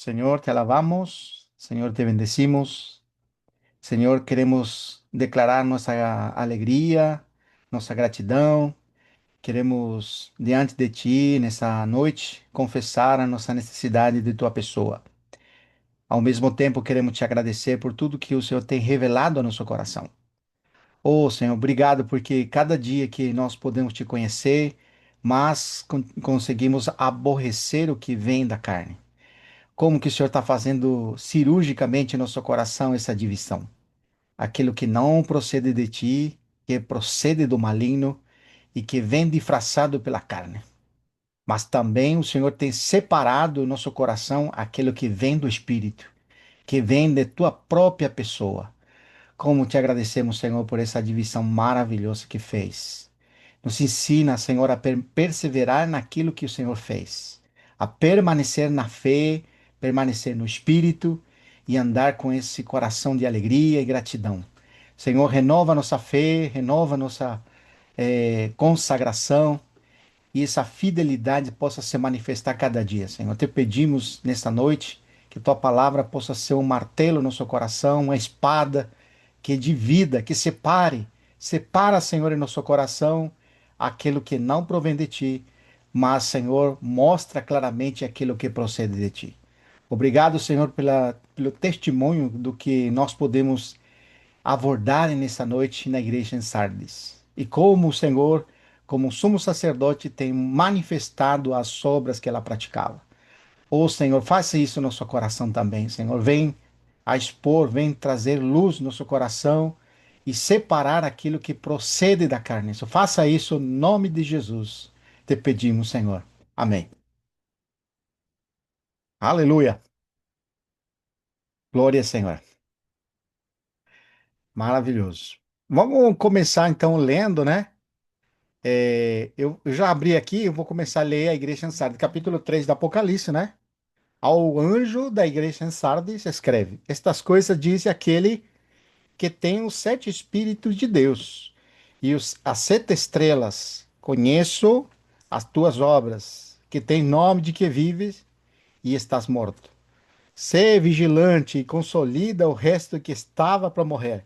Señor, te alabamos, Señor, te bendecimos. Señor, queremos declarar nuestra alegria, nossa gratidão. Queremos, diante de Ti, nessa noite, confessar a nossa necessidade de Tua pessoa. Ao mesmo tempo, queremos te agradecer por tudo que o Senhor tem revelado ao nosso coração. Oh, Senhor, obrigado porque cada dia que nós podemos te conhecer, mas conseguimos aborrecer o que vem da carne. Como que o Senhor está fazendo cirurgicamente no seu coração essa divisão? Aquilo que não procede de ti, que procede do maligno e que vem disfarçado pela carne. Mas também o Senhor tem separado no nosso coração aquilo que vem do Espírito, que vem de tua própria pessoa. Como te agradecemos, Senhor, por essa divisão maravilhosa que fez. Nos ensina, Senhor, a perseverar naquilo que o Senhor fez, a permanecer na fé, permanecer no Espírito e andar com esse coração de alegria e gratidão. Senhor, renova nossa fé, renova nossa consagração e essa fidelidade possa se manifestar cada dia, Senhor. Te pedimos nesta noite que tua palavra possa ser um martelo no nosso coração, uma espada que divida, que separa, Senhor, em nosso coração aquilo que não provém de ti, mas, Senhor, mostra claramente aquilo que procede de ti. Obrigado, Senhor, pelo testemunho do que nós podemos abordar nessa noite na igreja em Sardes. E como o Senhor, como sumo sacerdote, tem manifestado as obras que ela praticava. Ô Senhor, faça isso no nosso coração também, Senhor. Vem a expor, vem trazer luz no nosso coração e separar aquilo que procede da carne. Faça isso em nome de Jesus. Te pedimos, Senhor. Amém. Aleluia. Glória, Senhor. Maravilhoso. Vamos começar então lendo, né? Eu já abri aqui, eu vou começar a ler a igreja em Sardes, capítulo 3 do Apocalipse, né? Ao anjo da igreja em Sardes escreve: Estas coisas diz aquele que tem os sete Espíritos de Deus e as sete estrelas. Conheço as tuas obras, que tem nome de que vives e estás morto. Sê vigilante e consolida o resto que estava para morrer,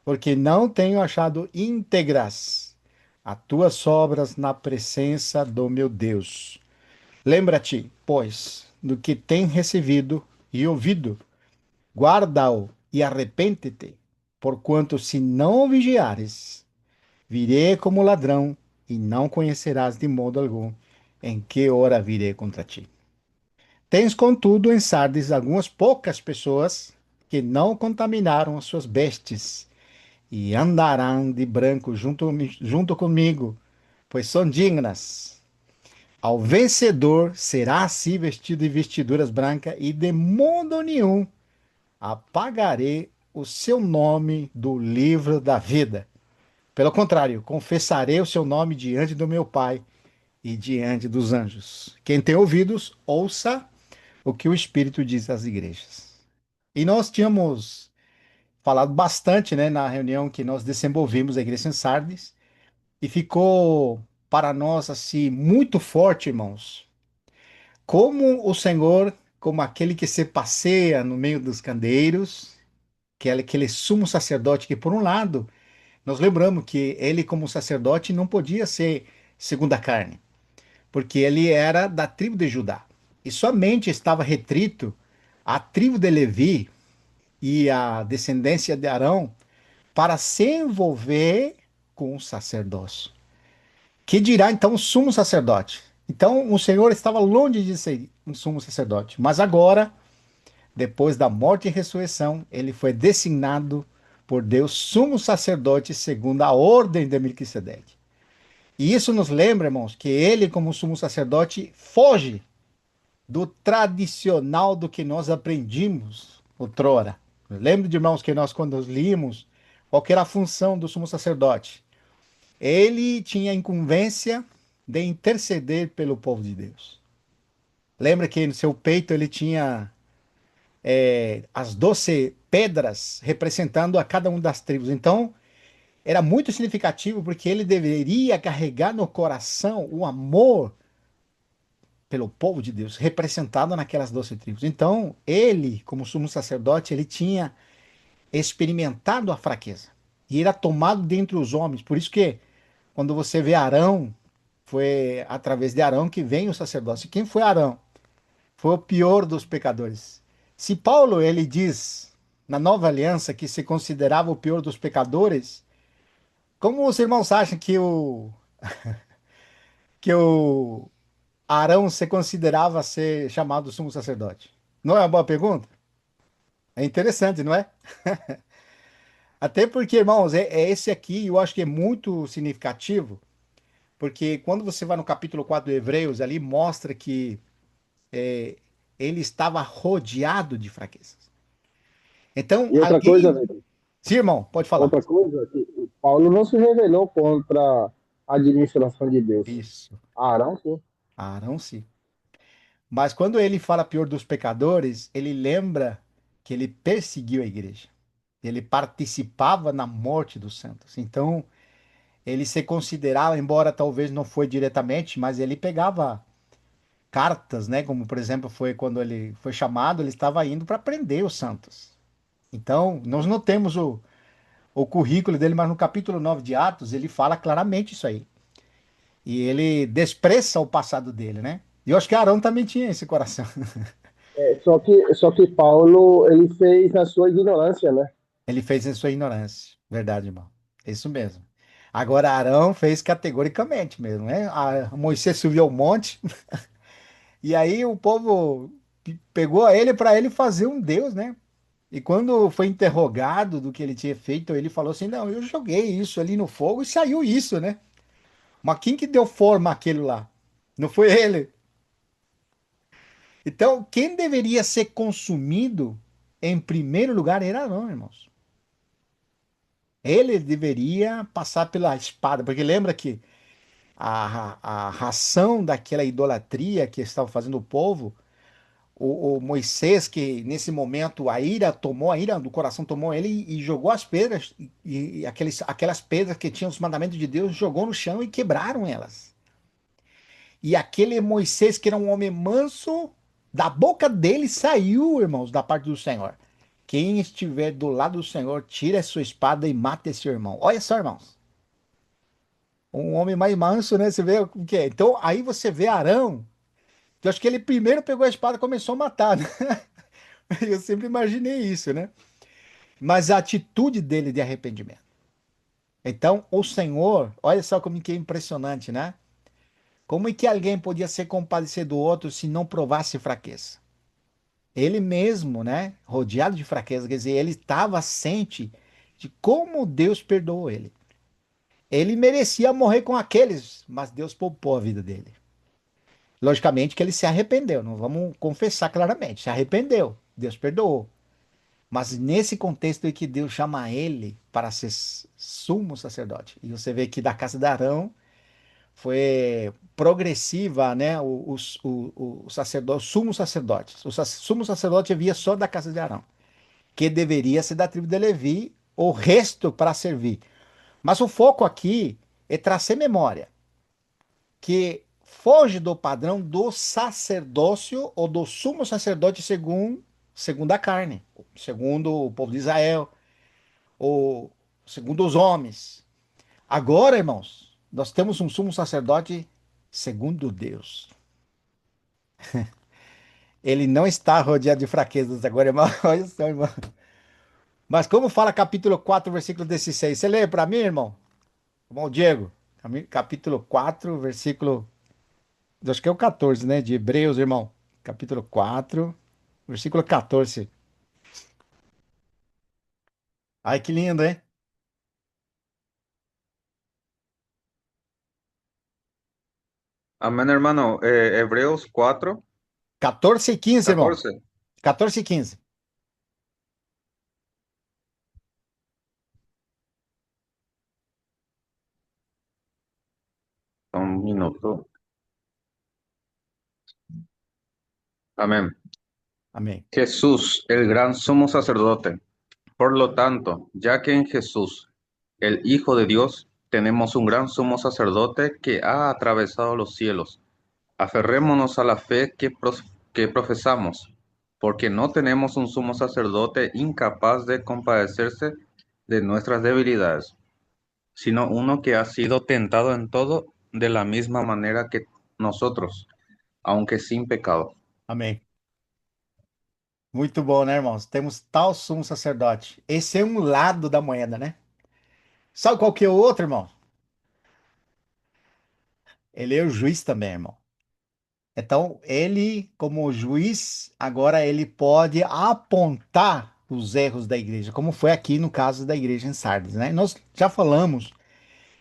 porque não tenho achado íntegras as tuas obras na presença do meu Deus. Lembra-te, pois, do que tem recebido e ouvido, guarda-o e arrepende-te, porquanto se não vigiares, virei como ladrão e não conhecerás de modo algum em que hora virei contra ti. Tens, contudo, em Sardes algumas poucas pessoas que não contaminaram as suas vestes e andarão de branco junto comigo, pois são dignas. Ao vencedor será assim vestido de vestiduras brancas, e de modo nenhum apagarei o seu nome do livro da vida. Pelo contrário, confessarei o seu nome diante do meu Pai e diante dos anjos. Quem tem ouvidos, ouça o que o Espírito diz às igrejas. E nós tínhamos falado bastante, né, na reunião que nós desenvolvimos a igreja em Sardes, e ficou para nós assim muito forte, irmãos, como o Senhor, como aquele que se passeia no meio dos candeeiros, que é aquele sumo sacerdote que, por um lado, nós lembramos que ele, como sacerdote, não podia ser segundo a carne, porque ele era da tribo de Judá. E somente estava restrito à tribo de Levi e à descendência de Arão para se envolver com o sacerdócio. Que dirá então o sumo sacerdote? Então o Senhor estava longe de ser um sumo sacerdote, mas agora, depois da morte e ressurreição, ele foi designado por Deus sumo sacerdote segundo a ordem de Melquisedeque. E isso nos lembra, irmãos, que ele, como sumo sacerdote, foge do tradicional do que nós aprendimos outrora. Lembra de, irmãos, que nós, quando líamos, qual que era a função do sumo sacerdote? Ele tinha a incumbência de interceder pelo povo de Deus. Lembra que no seu peito ele tinha as 12 pedras representando a cada uma das tribos. Então, era muito significativo porque ele deveria carregar no coração o amor pelo povo de Deus, representado naquelas 12 tribos. Então, ele, como sumo sacerdote, ele tinha experimentado a fraqueza e era tomado dentre os homens. Por isso que quando você vê Arão, foi através de Arão que vem o sacerdócio. Quem foi Arão? Foi o pior dos pecadores. Se Paulo ele diz na Nova Aliança que se considerava o pior dos pecadores, como os irmãos acham que o Arão se considerava ser chamado sumo sacerdote? Não é uma boa pergunta? É interessante, não é? Até porque, irmãos, é esse aqui, eu acho que é muito significativo, porque quando você vai no capítulo 4 de Hebreus, ali mostra que ele estava rodeado de fraquezas. Então, E outra coisa, alguém. Vitor, Sim, irmão, pode falar. outra coisa, que Paulo não se rebelou contra a administração de Deus. Isso. Arão, sim. Arão, sim. Mas quando ele fala pior dos pecadores, ele lembra que ele perseguiu a igreja. Ele participava na morte dos santos. Então, ele se considerava, embora talvez não foi diretamente, mas ele pegava cartas, né? Como por exemplo foi quando ele foi chamado, ele estava indo para prender os santos. Então, nós não temos o currículo dele, mas no capítulo 9 de Atos ele fala claramente isso aí. E ele despreza o passado dele, né? E eu acho que Arão também tinha esse coração. Só que Paulo, ele fez na sua ignorância, né? Ele fez em sua ignorância. Verdade, irmão. É isso mesmo. Agora, Arão fez categoricamente mesmo, né? Moisés subiu ao monte e aí o povo pegou ele para ele fazer um Deus, né? E quando foi interrogado do que ele tinha feito, ele falou assim: Não, eu joguei isso ali no fogo e saiu isso, né? Mas quem que deu forma àquilo lá? Não foi ele. Então, quem deveria ser consumido em primeiro lugar era Arão, irmãos. Ele deveria passar pela espada, porque lembra que a ração daquela idolatria que estava fazendo o povo, o Moisés, que nesse momento a ira do coração tomou ele e jogou as pedras, e aquelas pedras que tinham os mandamentos de Deus, jogou no chão e quebraram elas. E aquele Moisés, que era um homem manso, da boca dele saiu, irmãos, da parte do Senhor. Quem estiver do lado do Senhor, tire a sua espada e mate esse irmão. Olha só, irmãos. Um homem mais manso, né? Você vê o que é. Então, aí você vê Arão, que eu acho que ele primeiro pegou a espada e começou a matar, né? Eu sempre imaginei isso, né? Mas a atitude dele de arrependimento. Então, o Senhor, olha só como que é impressionante, né? Como é que alguém podia ser compadecido do outro se não provasse fraqueza? Ele mesmo, né? Rodeado de fraqueza, quer dizer, ele estava ciente de como Deus perdoou ele. Ele merecia morrer com aqueles, mas Deus poupou a vida dele. Logicamente que ele se arrependeu, não vamos confessar claramente, se arrependeu, Deus perdoou. Mas nesse contexto em que Deus chama ele para ser sumo sacerdote, e você vê que da casa de Arão foi progressiva, né? O sacerdote, o sumo sacerdote. O sumo sacerdote havia só da casa de Arão, que deveria ser da tribo de Levi, o resto para servir. Mas o foco aqui é trazer memória que foge do padrão do sacerdócio ou do sumo sacerdote segundo a carne, segundo o povo de Israel, ou segundo os homens. Agora, irmãos, nós temos um sumo sacerdote segundo Deus. Ele não está rodeado de fraquezas agora, irmão. Olha só, irmão. Mas como fala capítulo 4, versículo 16? Você lê para mim, irmão? Irmão Diego, capítulo 4, versículo acho que é o 14, né? De Hebreus, irmão. Capítulo 4, versículo 14. Ai, que lindo, hein? Amén, hermano. Hebreos 4, 14 e 15, irmão. 14. 14 e 15. Un minuto. Amén. Amém. Jesús, el gran sumo sacerdote. Por lo tanto, ya que en Jesús, el Hijo de Dios, tenemos un gran sumo sacerdote que ha atravesado los cielos, Aferrémonos a la fe que profesamos, porque no tenemos un sumo sacerdote incapaz de compadecerse de nuestras debilidades, sino uno que ha sido tentado en todo de la misma manera que nosotros, aunque sin pecado. Amém. Muito bom, né, irmãos? Temos tal sumo sacerdote. Esse é um lado da moeda, né? Sabe qual que é o outro, irmão? Ele é o juiz também, irmão. Então, ele, como juiz, agora ele pode apontar os erros da igreja, como foi aqui no caso da igreja em Sardes, né? Nós já falamos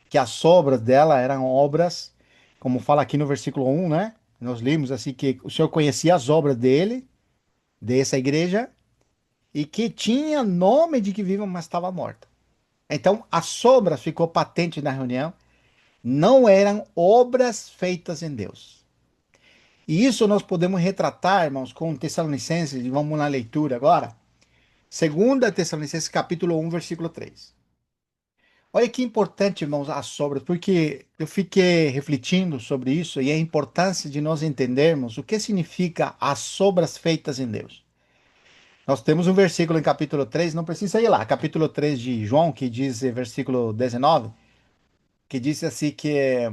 que as obras dela eram obras, como fala aqui no versículo 1, né? Nós lemos assim que o Senhor conhecia as obras dele, dessa igreja, e que tinha nome de que viva, mas estava morta. Então, as obras ficou patente na reunião, não eram obras feitas em Deus. E isso nós podemos retratar, irmãos, com Tessalonicenses, e vamos na leitura agora. Segunda Tessalonicenses, capítulo 1, versículo 3. Olha que importante, irmãos, as obras, porque eu fiquei refletindo sobre isso e a importância de nós entendermos o que significa as obras feitas em Deus. Nós temos um versículo em capítulo 3, não precisa ir lá, capítulo 3 de João, que diz, versículo 19, que diz assim que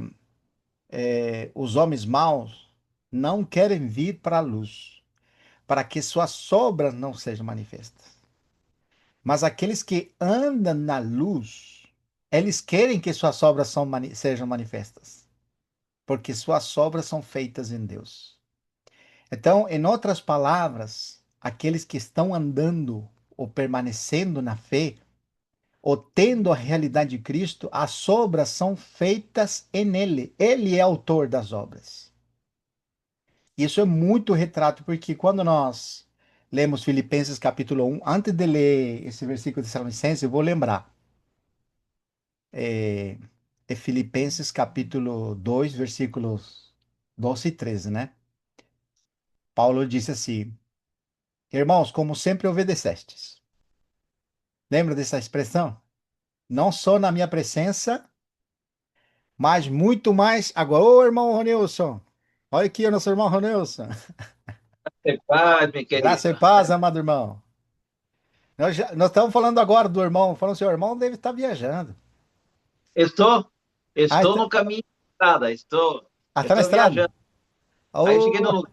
os homens maus não querem vir para a luz, para que suas obras não sejam manifestas. Mas aqueles que andam na luz, eles querem que suas obras sejam manifestas, porque suas obras são feitas em Deus. Então, em outras palavras, aqueles que estão andando ou permanecendo na fé, ou tendo a realidade de Cristo, as obras são feitas em Ele. Ele é autor das obras. Isso é muito retrato, porque quando nós lemos Filipenses capítulo 1, antes de ler esse versículo de Tessalonicenses, eu vou lembrar. É Filipenses capítulo 2, versículos 12 e 13, né? Paulo disse assim: Irmãos, como sempre obedecestes. Lembra dessa expressão? Não só na minha presença, mas muito mais agora. Ô, irmão Ronilson, olha aqui o nosso irmão Ronilson. Paz, meu Graça e querido. paz, amado irmão. Nós estamos falando agora do irmão, falando assim, o irmão deve estar viajando. Estou, Ah, estou no caminho de estrada, tá na estou estrada? viajando. Aí cheguei no Oh, lugar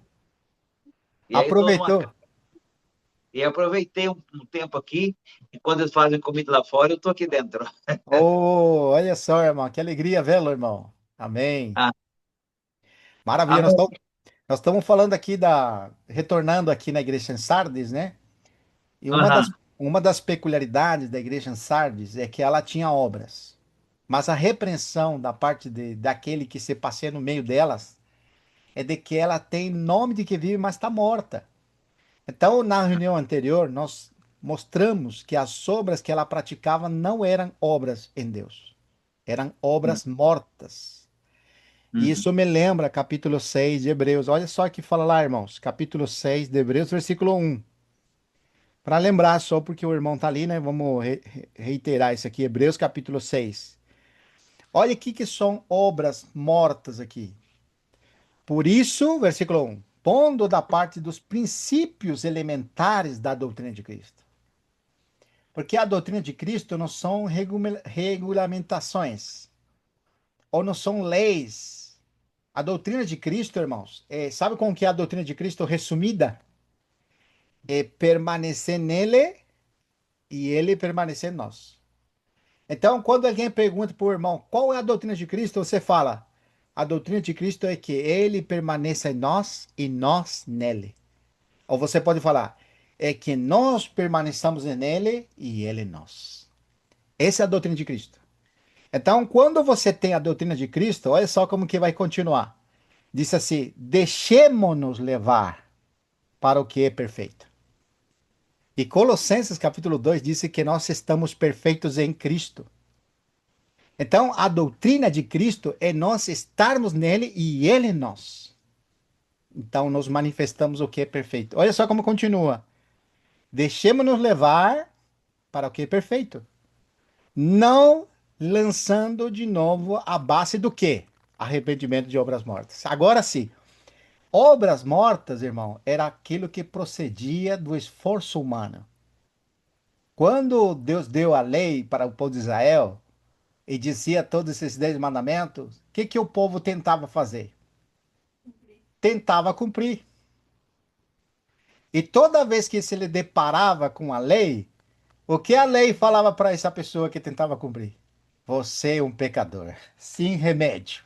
e aí estou numa aproveitou. casa. E aproveitei um tempo aqui, enquanto eles fazem comida lá fora, eu estou aqui dentro. Oh, olha só, irmão, que alegria vê-lo, irmão. Amém. Ah, Maravilha, amém. nós estamos falando aqui retornando aqui na igreja em Sardes, né? E Aham. uma das peculiaridades da igreja em Sardes é que ela tinha obras. Mas a repreensão da parte daquele que se passeia no meio delas é de que ela tem nome de que vive, mas está morta. Então, na reunião anterior, nós mostramos que as obras que ela praticava não eram obras em Deus, eram obras mortas. E Uhum. isso me lembra capítulo 6 de Hebreus. Olha só que fala lá, irmãos. Capítulo 6 de Hebreus, versículo 1. Para lembrar só porque o irmão tá ali, né? Vamos reiterar isso aqui. Hebreus capítulo 6. Olha aqui que são obras mortas aqui. Por isso, versículo 1. Pondo da parte dos princípios elementares da doutrina de Cristo. Porque a doutrina de Cristo não são regulamentações ou não são leis. A doutrina de Cristo, irmãos, sabe como que é a doutrina de Cristo resumida? É permanecer nele e ele permanecer em nós. Então, quando alguém pergunta para o irmão qual é a doutrina de Cristo, você fala: a doutrina de Cristo é que ele permaneça em nós e nós nele. Ou você pode falar: é que nós permaneçamos nele e ele em nós. Essa é a doutrina de Cristo. Então, quando você tem a doutrina de Cristo, olha só como que vai continuar. Diz assim: deixemo-nos levar para o que é perfeito. E Colossenses capítulo 2 diz que nós estamos perfeitos em Cristo. Então, a doutrina de Cristo é nós estarmos nele e ele em nós. Então, nós manifestamos o que é perfeito. Olha só como continua. Deixemos-nos levar para o que é perfeito. Não lançando de novo a base do quê? Arrependimento de obras mortas. Agora sim. Obras mortas, irmão, era aquilo que procedia do esforço humano. Quando Deus deu a lei para o povo de Israel e dizia todos esses 10 mandamentos, o que que o povo tentava fazer? Tentava cumprir. E toda vez que se ele deparava com a lei, o que a lei falava para essa pessoa que tentava cumprir? Você é um pecador, sem remédio.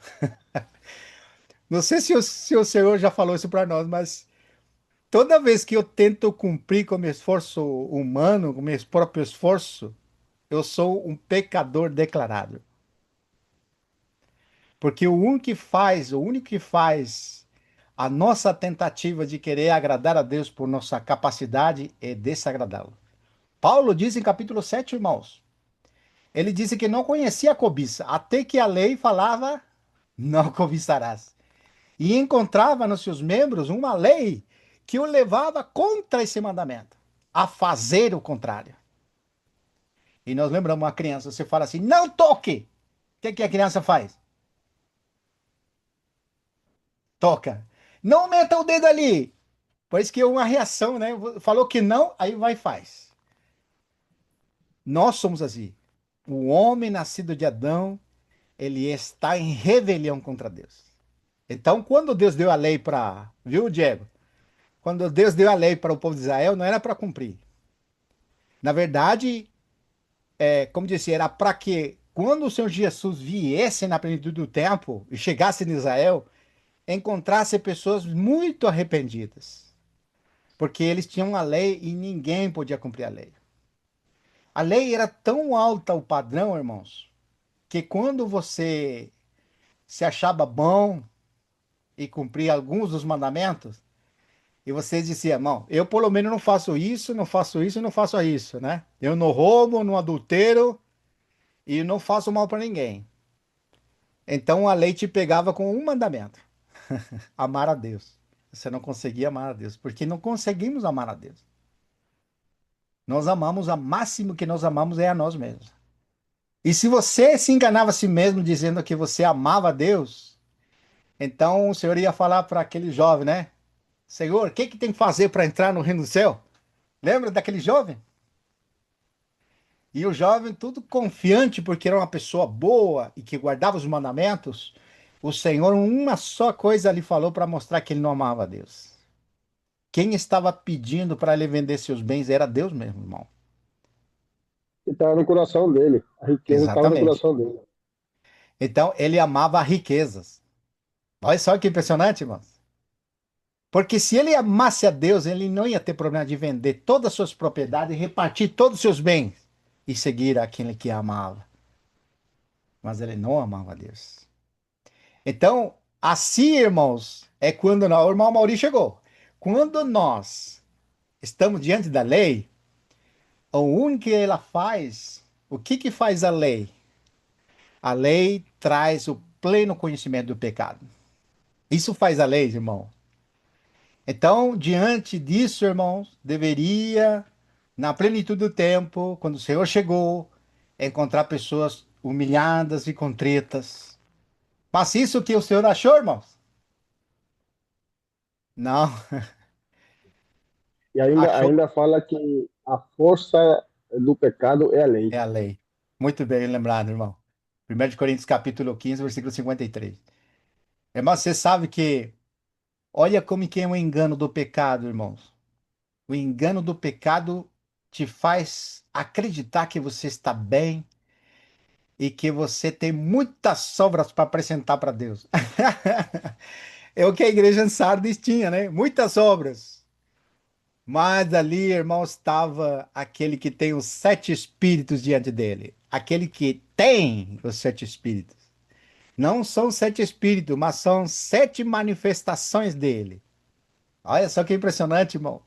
Não sei se o Senhor já falou isso para nós, mas toda vez que eu tento cumprir com meu esforço humano, com meu próprio esforço, eu sou um pecador declarado. Porque o único que faz a nossa tentativa de querer agradar a Deus por nossa capacidade é desagradá-lo. Paulo diz em capítulo 7, irmãos, ele disse que não conhecia a cobiça, até que a lei falava, não cobiçarás. E encontrava nos seus membros uma lei que o levava contra esse mandamento, a fazer o contrário. E nós lembramos uma criança, você fala assim, não toque! O que que a criança faz? Toca. Não meta o dedo ali! Pois que é uma reação, né? Falou que não, aí vai e faz. Nós somos assim. O homem nascido de Adão, ele está em rebelião contra Deus. Então, quando Deus deu a lei para, viu, Diego? Quando Deus deu a lei para o povo de Israel, não era para cumprir. Na verdade, como disse, era para que quando o Senhor Jesus viesse na plenitude do tempo e chegasse em Israel, encontrasse pessoas muito arrependidas, porque eles tinham a lei e ninguém podia cumprir a lei. A lei era tão alta o padrão, irmãos, que quando você se achava bom e cumpria alguns dos mandamentos, e você dizia, irmão, eu pelo menos não faço isso, não faço isso, não faço isso, né? Eu não roubo, não adultero e não faço mal para ninguém. Então a lei te pegava com um mandamento: amar a Deus. Você não conseguia amar a Deus, porque não conseguimos amar a Deus. Nós amamos, a máximo que nós amamos é a nós mesmos. E se você se enganava a si mesmo dizendo que você amava a Deus, então o Senhor ia falar para aquele jovem, né? Senhor, o que que tem que fazer para entrar no reino do céu? Lembra daquele jovem? E o jovem, tudo confiante, porque era uma pessoa boa e que guardava os mandamentos, o Senhor, uma só coisa lhe falou para mostrar que ele não amava a Deus. Quem estava pedindo para ele vender seus bens era Deus mesmo, irmão. Que estava no coração dele. A riqueza estava no Exatamente. coração dele. Então, ele amava riquezas. Olha só que impressionante, irmãos. Porque se ele amasse a Deus, ele não ia ter problema de vender todas as suas propriedades e repartir todos os seus bens e seguir aquele que amava. Mas ele não amava a Deus. Então, assim, irmãos, é quando o irmão Mauri chegou. Quando nós estamos diante da lei, o único que ela faz, o que que faz a lei? A lei traz o pleno conhecimento do pecado. Isso faz a lei, irmão. Então, diante disso, irmãos, deveria, na plenitude do tempo, quando o Senhor chegou, encontrar pessoas humilhadas e contritas. Mas isso que o Senhor achou, irmãos? Não, E ainda, achou ainda fala que a força do pecado é a lei. é a lei. Muito bem lembrado, irmão. 1 Coríntios capítulo 15, versículo 53. Irmão, você sabe que, olha como que é o engano do pecado, irmãos. O engano do pecado te faz acreditar que você está bem e que você tem muitas sobras para apresentar para Deus. É o que a igreja em Sardes tinha, né? Muitas obras. Mas ali, irmão, estava aquele que tem os 7 espíritos diante dele. Aquele que tem os 7 espíritos. Não são 7 espíritos, mas são 7 manifestações dele. Olha só que impressionante, irmão.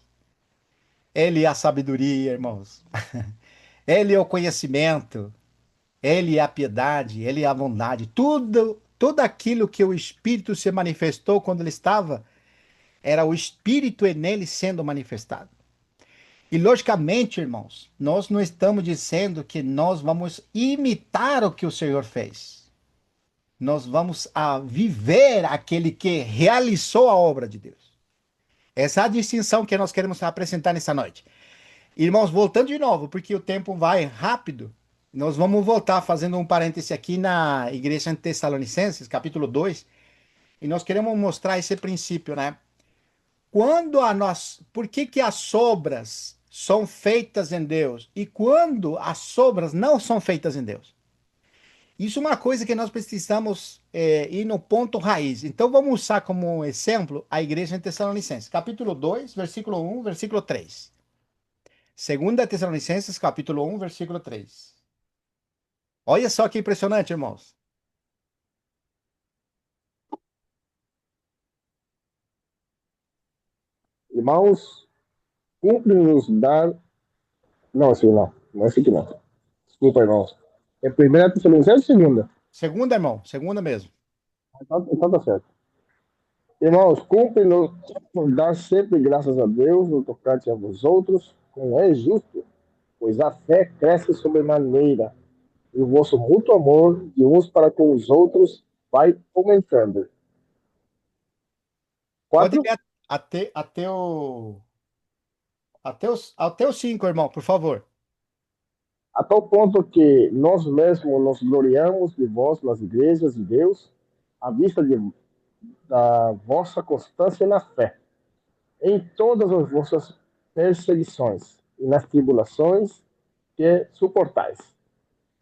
Ele é a sabedoria, irmãos. Ele é o conhecimento. Ele é a piedade. Ele é a bondade. Tudo aquilo que o Espírito se manifestou quando ele estava, era o Espírito nele sendo manifestado. E logicamente, irmãos, nós não estamos dizendo que nós vamos imitar o que o Senhor fez. nós vamos a viver aquele que realizou a obra de Deus. Essa é a distinção que nós queremos apresentar nessa noite. Irmãos, voltando de novo, porque o tempo vai rápido, nós vamos voltar fazendo um parêntese aqui na igreja em Tessalonicenses, capítulo 2, e nós queremos mostrar esse princípio, né? Quando a nós, por que que as obras são feitas em Deus e quando as obras não são feitas em Deus? Isso é uma coisa que nós precisamos ir no ponto raiz. Então vamos usar como exemplo a igreja em Tessalonicenses, capítulo 2, versículo 1, versículo 3. Segunda Tessalonicenses, capítulo 1, versículo 3. Olha só que impressionante, irmãos. Irmãos, cumpre-nos dar. Não, assim não. Não é assim que não. Desculpa, irmãos. É primeira Tessalonicenses ou segunda? Segunda, irmão, segunda mesmo. Então tá certo. Irmãos, cumpre-nos dar sempre graças a Deus no tocante a vós outros, como é justo, pois a fé cresce sobremaneira, e o vosso mútuo amor de uns para com os outros vai aumentando. Pode 4. ler até o 5, irmão, por favor. A tal ponto que nós mesmos nos gloriamos de vós nas igrejas de Deus, à vista da vossa constância na fé, em todas as vossas perseguições e nas tribulações que suportais.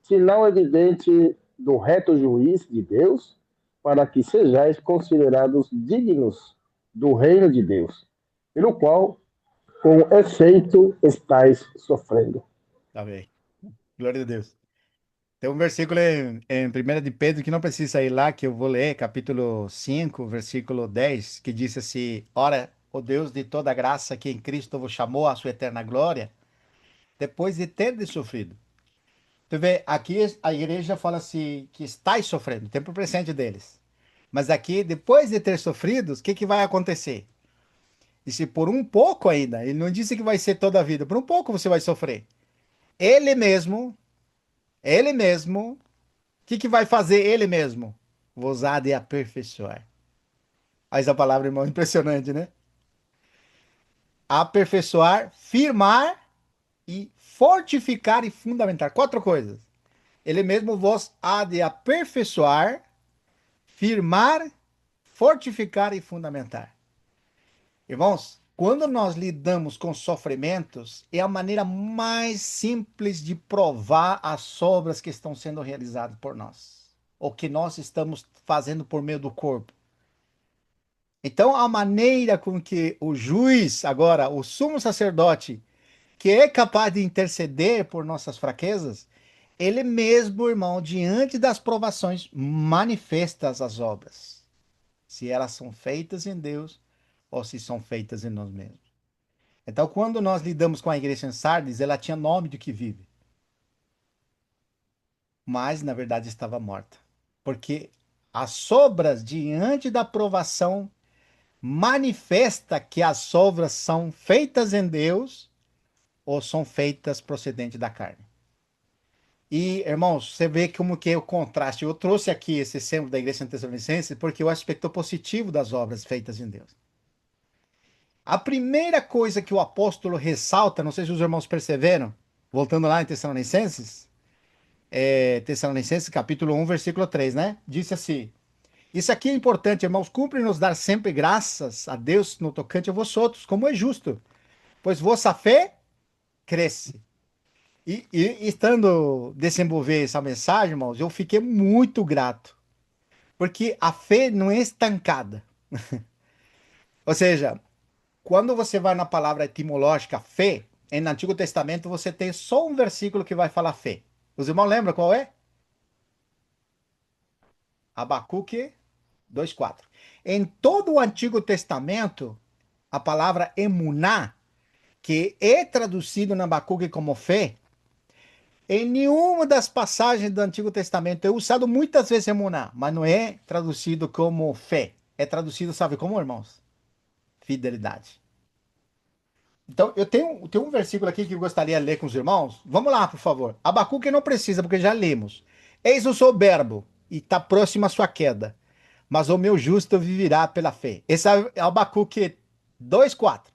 Sinal evidente do reto juiz de Deus, para que sejais considerados dignos do reino de Deus, pelo qual, com efeito, estáis sofrendo. Tá bem. Glória a Deus. Tem um versículo em 1 de Pedro que não precisa ir lá, que eu vou ler, capítulo 5, versículo 10, que diz assim: Ora, o Deus de toda graça que em Cristo vos chamou à sua eterna glória, depois de ter sofrido. Tu vê, aqui a igreja fala assim, que estáis sofrendo, tempo presente deles. Mas aqui, depois de ter sofrido, o que que vai acontecer? Disse, por um pouco ainda, ele não disse que vai ser toda a vida, por um pouco você vai sofrer. Ele mesmo, o que que vai fazer ele mesmo? Vos há de aperfeiçoar. Mas a palavra, irmão, impressionante, né? Aperfeiçoar, firmar e fortificar e fundamentar. Quatro coisas. Ele mesmo vos há de aperfeiçoar, firmar, fortificar e fundamentar. Irmãos, quando nós lidamos com sofrimentos, é a maneira mais simples de provar as obras que estão sendo realizadas por nós, ou que nós estamos fazendo por meio do corpo. Então, a maneira com que o juiz, agora o sumo sacerdote, que é capaz de interceder por nossas fraquezas, ele mesmo, irmão, diante das provações, manifesta as obras, se elas são feitas em Deus ou se são feitas em nós mesmos. Então, quando nós lidamos com a igreja em Sardes, ela tinha nome de que vive, mas na verdade estava morta, porque as obras diante da provação manifesta que as obras são feitas em Deus ou são feitas procedente da carne. E, irmãos, você vê como que é o contraste. Eu trouxe aqui esse exemplo da igreja tessalonicense porque o aspecto positivo das obras feitas em Deus. A primeira coisa que o apóstolo ressalta, não sei se os irmãos perceberam, voltando lá em Tessalonicenses, Tessalonicenses capítulo 1, versículo 3, né? Disse assim: Isso aqui é importante, irmãos, cumpre-nos dar sempre graças a Deus no tocante a vós outros, como é justo, pois vossa fé cresce. E estando desenvolver essa mensagem, irmãos, eu fiquei muito grato, porque a fé não é estancada. Ou seja, quando você vai na palavra etimológica fé, no Antigo Testamento você tem só um versículo que vai falar fé. Os irmãos lembram qual é? Abacuque 2:4. Em todo o Antigo Testamento, a palavra emuná, que é traduzido na Abacuque como fé, em nenhuma das passagens do Antigo Testamento é usado muitas vezes emuná, mas não é traduzido como fé. É traduzido, sabe como, irmãos? Fidelidade. Então, eu tenho um versículo aqui que eu gostaria de ler com os irmãos. Vamos lá, por favor. Abacuque não precisa, porque já lemos. Eis o soberbo e está próximo à sua queda. Mas o meu justo viverá pela fé. Esse é Abacuque 2:4.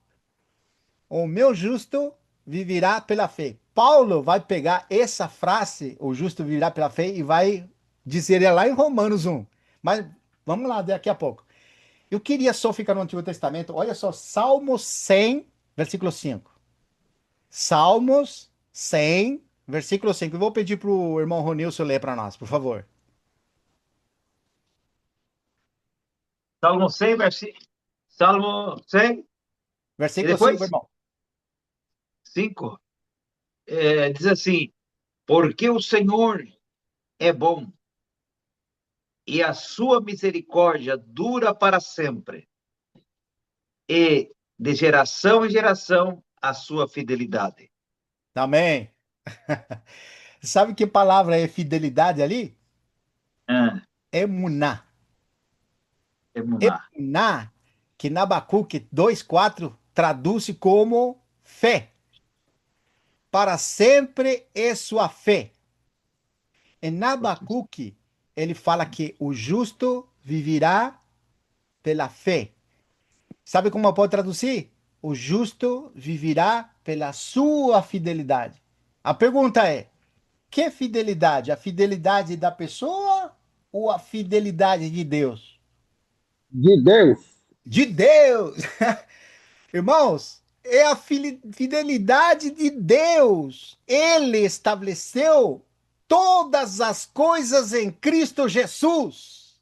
O meu justo viverá pela fé. Paulo vai pegar essa frase, o justo viverá pela fé, e vai dizer lá em Romanos 1. Mas vamos lá daqui a pouco. Eu queria só ficar no Antigo Testamento. Olha só, Salmos 100, versículo 5. Salmos 100, versículo 5. Eu vou pedir para o irmão Ronilson ler para nós, por favor. Salmo 100, Salmo 100, e Versículo 5, depois irmão. 5. Diz assim: porque o Senhor é bom e a sua misericórdia dura para sempre, e de geração em geração a sua fidelidade. Amém. Sabe que palavra é fidelidade ali? Ah, Emuná. emuná. Emuná, que na Abacuque 2:4 traduz como fé. Para sempre é sua fé. Em Abacuque, ele fala que o justo viverá pela fé. Sabe como pode traduzir? O justo viverá pela sua fidelidade. A pergunta é: que fidelidade? A fidelidade da pessoa ou a fidelidade de Deus? De Deus. De Deus! Irmãos, é a fidelidade de Deus. Ele estabeleceu todas as coisas em Cristo Jesus.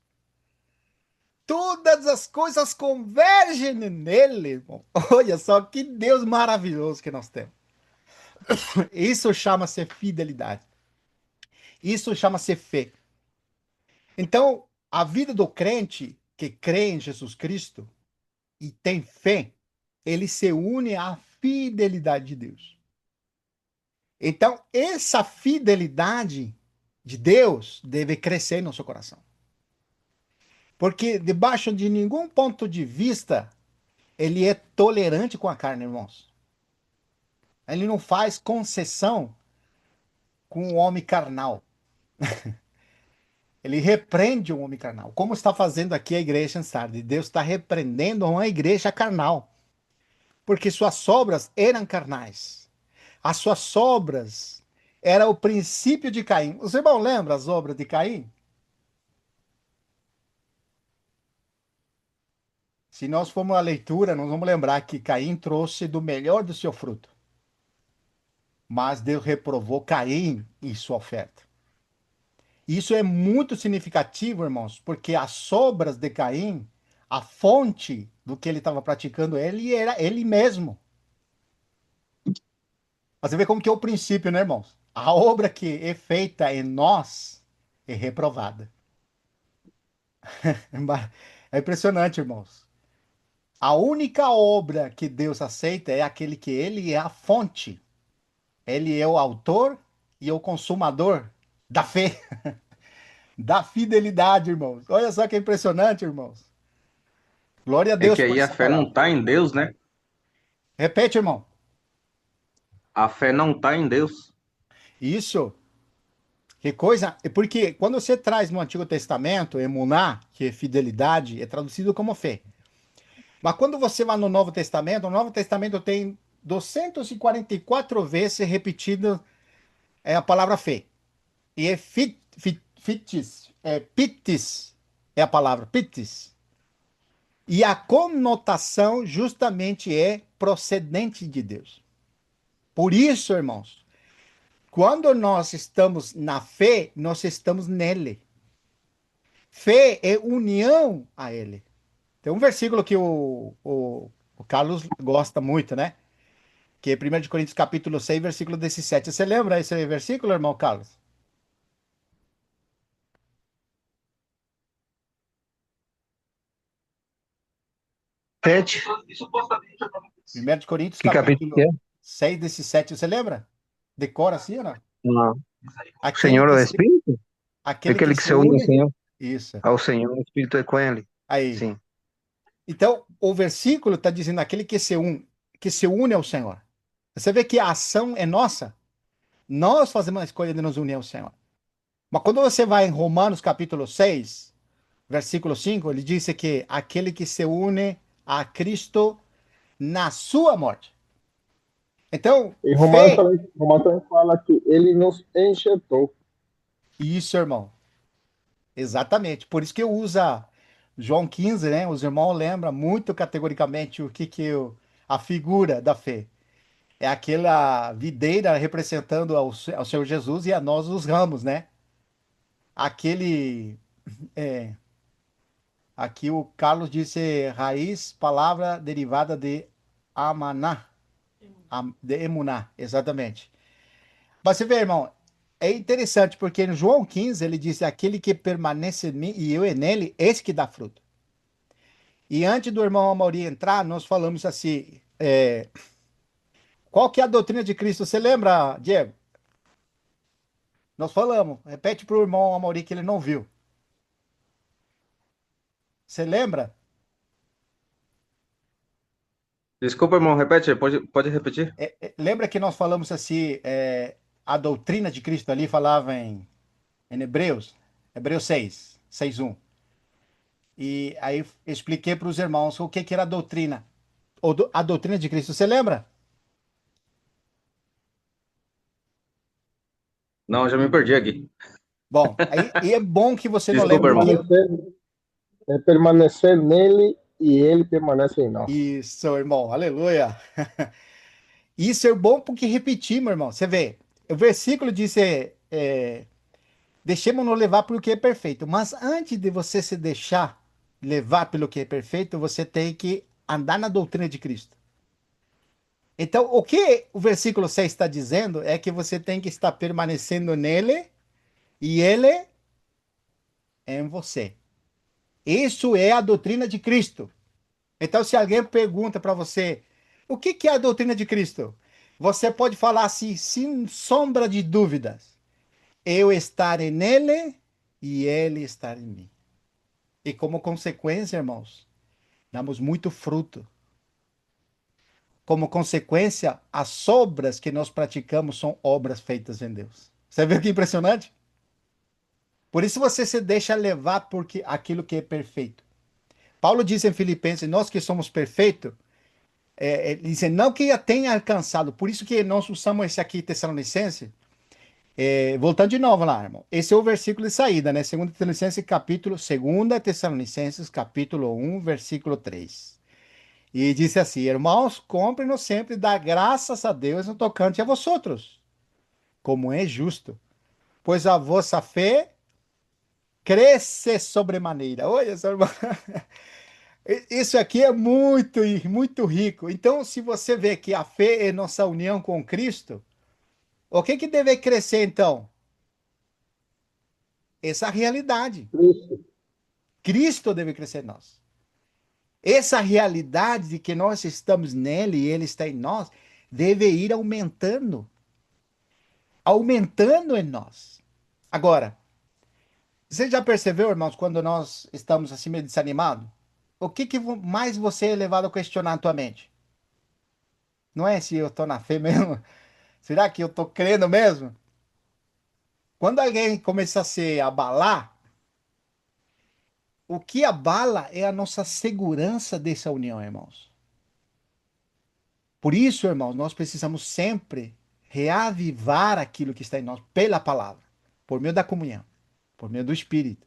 Todas as coisas convergem nele, irmão. Olha só que Deus maravilhoso que nós temos. Isso chama-se fidelidade. Isso chama-se fé. Então, a vida do crente que crê em Jesus Cristo e tem fé, ele se une à fidelidade de Deus. Então, essa fidelidade de Deus deve crescer no seu coração. Porque, debaixo de nenhum ponto de vista, ele é tolerante com a carne, irmãos. Ele não faz concessão com o homem carnal. Ele repreende o homem carnal. Como está fazendo aqui a igreja em Sardes. Deus está repreendendo uma igreja carnal. Porque suas obras eram carnais. As suas obras era o princípio de Caim. Os irmãos lembram as obras de Caim? Se nós formos à leitura, nós vamos lembrar que Caim trouxe do melhor do seu fruto. Mas Deus reprovou Caim e sua oferta. Isso é muito significativo, irmãos, porque as obras de Caim, a fonte do que ele estava praticando, ele era ele mesmo. Você vê como que é o princípio, né, irmãos? A obra que é feita em nós é reprovada. É impressionante, irmãos. A única obra que Deus aceita é aquele que ele é a fonte. Ele é o autor e o consumador da fé, da fidelidade, irmãos. Olha só que impressionante, irmãos. Glória a É Deus que por aí a essa fé não palavra. está em Deus, né? Repete, irmão. A fé não está em Deus. Isso. Que coisa. É porque quando você traz no Antigo Testamento, emuná, que é fidelidade, é traduzido como fé. Mas quando você vai no Novo Testamento, o Novo Testamento tem 244 vezes repetido a palavra fé. E é fitis, pitis, é a palavra, pitis. E a conotação justamente é procedente de Deus. Por isso, irmãos, quando nós estamos na fé, nós estamos nele. Fé é união a ele. Tem um versículo que o Carlos gosta muito, né? Que é 1 de Coríntios capítulo 6, versículo 17. Você lembra esse versículo, irmão Carlos? 7. 1 de Coríntios Que capítulo que é? capítulo 6, 17. Você lembra? Decora assim ou não? Não. O Aquele Senhor é que o se, Espírito? aquele que Aquele que se se une ao une. Senhor. Isso. Ao Senhor, o Espírito é com ele. Aí. Sim. Então, o versículo está dizendo aquele que se une ao Senhor. Você vê que a ação é nossa. Nós fazemos a escolha de nos unir ao Senhor. Mas quando você vai em Romanos capítulo 6, versículo 5, ele diz que aquele que se une a Cristo na sua morte. Então, E fé, Romanos também fala que ele nos enxertou. isso, irmão. Exatamente. Por isso que eu uso João 15, né? Os irmãos lembram muito categoricamente a figura da fé. É aquela videira representando ao Senhor Jesus e a nós os ramos, né? Aquele. é, Aqui o Carlos disse raiz, palavra derivada de amaná, de emuná, exatamente. Mas você vê, irmão, é interessante porque no João 15 ele diz: aquele que permanece em mim e eu nele, esse que dá fruto. E antes do irmão Amauri entrar, nós falamos assim: qual que é a doutrina de Cristo? Você lembra, Diego? Nós falamos, repete para o irmão Amauri que ele não viu. Você lembra? Desculpa, irmão, repete, pode repetir? Lembra que nós falamos assim, a doutrina de Cristo ali falava em Hebreus, Hebreus 6, 6:1. E aí eu expliquei para os irmãos o que que era a doutrina, a doutrina de Cristo. Você lembra? Não, já me perdi aqui. Bom, aí, e é bom que você não lembra, Desculpa, irmão. porque Permanecer nele e ele permanece em nós. isso, irmão, aleluia. Isso é bom porque repetir, meu irmão. Você vê, o versículo diz: deixemos-nos levar pelo que é perfeito. Mas antes de você se deixar levar pelo que é perfeito, você tem que andar na doutrina de Cristo. Então, o que o versículo 6 está dizendo é que você tem que estar permanecendo nele e ele em você. Isso é a doutrina de Cristo. Então, se alguém pergunta para você, o que que é a doutrina de Cristo? Você pode falar assim, sem sombra de dúvidas. Eu estar nele e ele estar em mim. E como consequência, irmãos, damos muito fruto. Como consequência, as obras que nós praticamos são obras feitas em Deus. Você viu que impressionante? Por isso você se deixa levar por aquilo que é perfeito. Paulo diz em Filipenses, nós que somos perfeitos, ele diz, não que já tenha alcançado, por isso que nós usamos esse aqui, Tessalonicense, voltando de novo lá, irmão. Esse é o versículo de saída, né? 2 Tessalonicenses, capítulo 1, versículo 3. E disse assim: irmãos, comprem-nos sempre dar graças a Deus no tocante a vosotros, como é justo, pois a vossa fé cresce sobremaneira. Olha só, irmão. Isso aqui é muito, muito rico. Então, se você vê que a fé é nossa união com Cristo, o que que deve crescer então? Essa realidade. Cristo, Cristo deve crescer em nós. Essa realidade de que nós estamos nele e ele está em nós deve ir aumentando, aumentando em nós. Agora, você já percebeu, irmãos, quando nós estamos assim meio desanimados? O que que mais você é levado a questionar na tua mente? Não é se eu estou na fé mesmo? Será que eu estou crendo mesmo? Quando alguém começa a se abalar, o que abala é a nossa segurança dessa união, irmãos. Por isso, irmãos, nós precisamos sempre reavivar aquilo que está em nós pela palavra, por meio da comunhão, por meio do Espírito.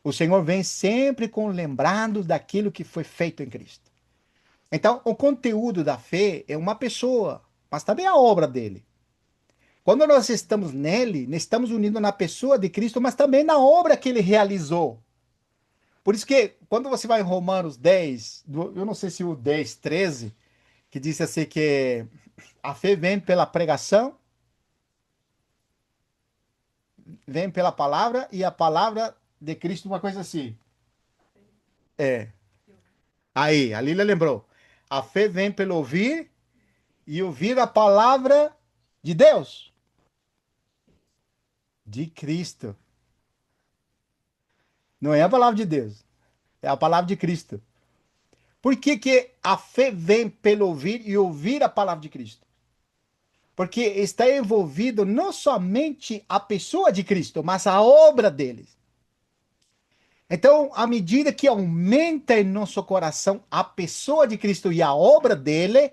O Senhor vem sempre com lembrando daquilo que foi feito em Cristo. Então, o conteúdo da fé é uma pessoa, mas também a obra dele. Quando nós estamos nele, nós estamos unidos na pessoa de Cristo, mas também na obra que ele realizou. Por isso que, quando você vai em Romanos 10, eu não sei se o 10, 13, que diz assim que a fé vem pela pregação, vem pela palavra, e a palavra de Cristo, uma coisa assim. É. Aí, a Lília lembrou. A fé vem pelo ouvir e ouvir a palavra de Deus, de Cristo. Não é a palavra de Deus, é a palavra de Cristo. Por que que a fé vem pelo ouvir e ouvir a palavra de Cristo? porque está envolvido não somente a pessoa de Cristo, mas a obra dele. Então, à medida que aumenta em nosso coração a pessoa de Cristo e a obra dele,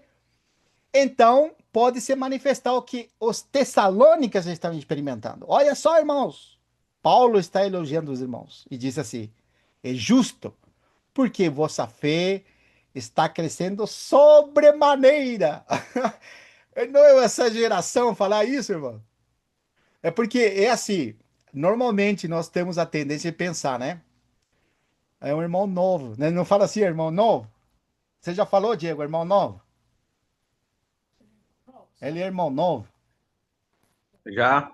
então pode se manifestar o que os tessalônicas estão experimentando. Olha só, irmãos. Paulo está elogiando os irmãos e diz assim: é justo, porque vossa fé está crescendo sobremaneira. Não é uma exageração falar isso, irmão. É porque é assim. Normalmente nós temos a tendência de pensar, né? É um irmão novo, né? Não fala assim, irmão novo. Você já falou, Diego, irmão novo? Ele é irmão novo. Ya,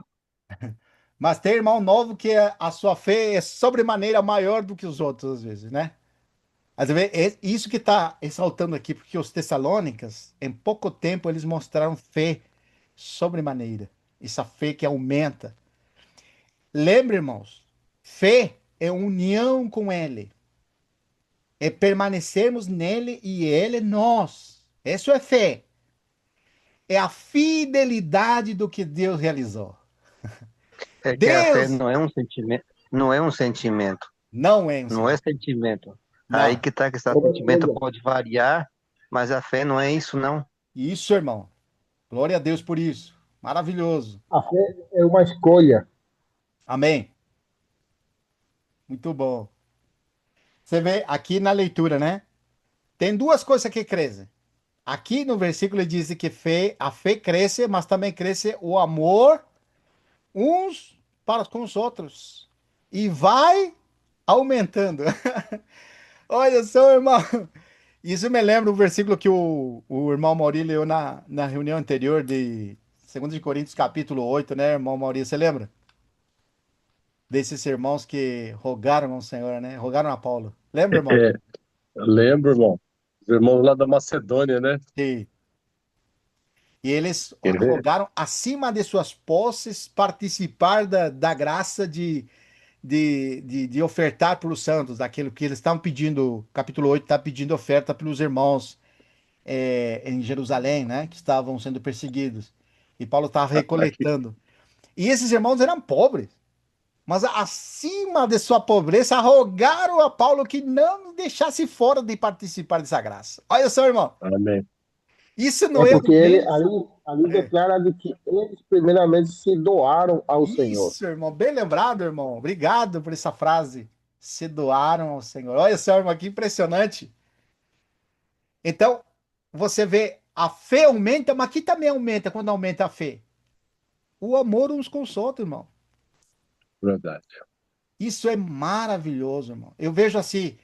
Mas tem irmão novo que a sua fé é sobremaneira maior do que os outros, às vezes, né? Às vezes, é isso que está ressaltando aqui, porque os tessalônicas, em pouco tempo, eles mostraram fé sobremaneira. Essa fé que aumenta. Lembre, irmãos, fé é união com Ele. É permanecermos nele e Ele nós. Isso é fé. É a fidelidade do que Deus realizou. É que a fé Deus não é um sentimento, não é um sentimento, não é um não é sentimento. sentimento. Aí Não. que está, sentimento Aleluia. pode variar, mas a fé não é isso, não. Isso, irmão. Glória a Deus por isso. Maravilhoso. A fé é uma escolha. Amém. Muito bom. Você vê aqui na leitura, né? Tem duas coisas que crescem. Aqui no versículo ele diz que a fé cresce, mas também cresce o amor uns para com os outros. E vai aumentando. Olha só, irmão. Isso me lembra o versículo que o irmão Mauri leu na reunião anterior de 2 de Coríntios, capítulo 8, né, irmão Mauri? Você lembra? Desses irmãos que rogaram ao Senhor, né? Rogaram a Paulo. Lembra, irmão? É, eu lembro, irmão. Os irmãos lá da Macedônia, né? Sim. E eles Quer ver? rogaram, acima de suas posses, participar da graça de ofertar para os santos, daquilo que eles estavam pedindo. Capítulo 8 está pedindo oferta pelos irmãos em Jerusalém, né? Que estavam sendo perseguidos. E Paulo estava Aqui, recoletando. E esses irmãos eram pobres. Mas acima de sua pobreza, rogaram a Paulo que não deixasse fora de participar dessa graça. Olha só, irmão. amém. Isso É não é porque ele aumento. ali É. declara de que eles primeiramente se doaram ao Senhor. Isso, irmão. Bem lembrado, irmão. Obrigado por essa frase. Se doaram ao Senhor. Olha só, irmão, que impressionante. Então, você vê, a fé aumenta, mas aqui também aumenta quando aumenta a fé. O amor uns com os outros, irmão. Verdade. Isso é maravilhoso, irmão. Eu vejo assim,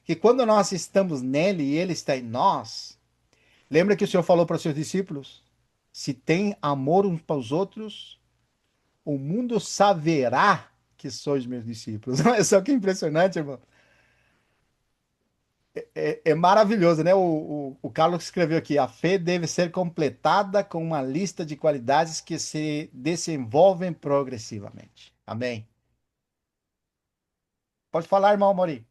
que quando nós estamos nele e ele está em nós, lembra que o Senhor falou para os seus discípulos? Se tem amor uns para os outros, o mundo saberá que sois meus discípulos. Olha só que impressionante, irmão. É maravilhoso, né? O Carlos escreveu aqui: a fé deve ser completada com uma lista de qualidades que se desenvolvem progressivamente. Amém. Pode falar, irmão Mori.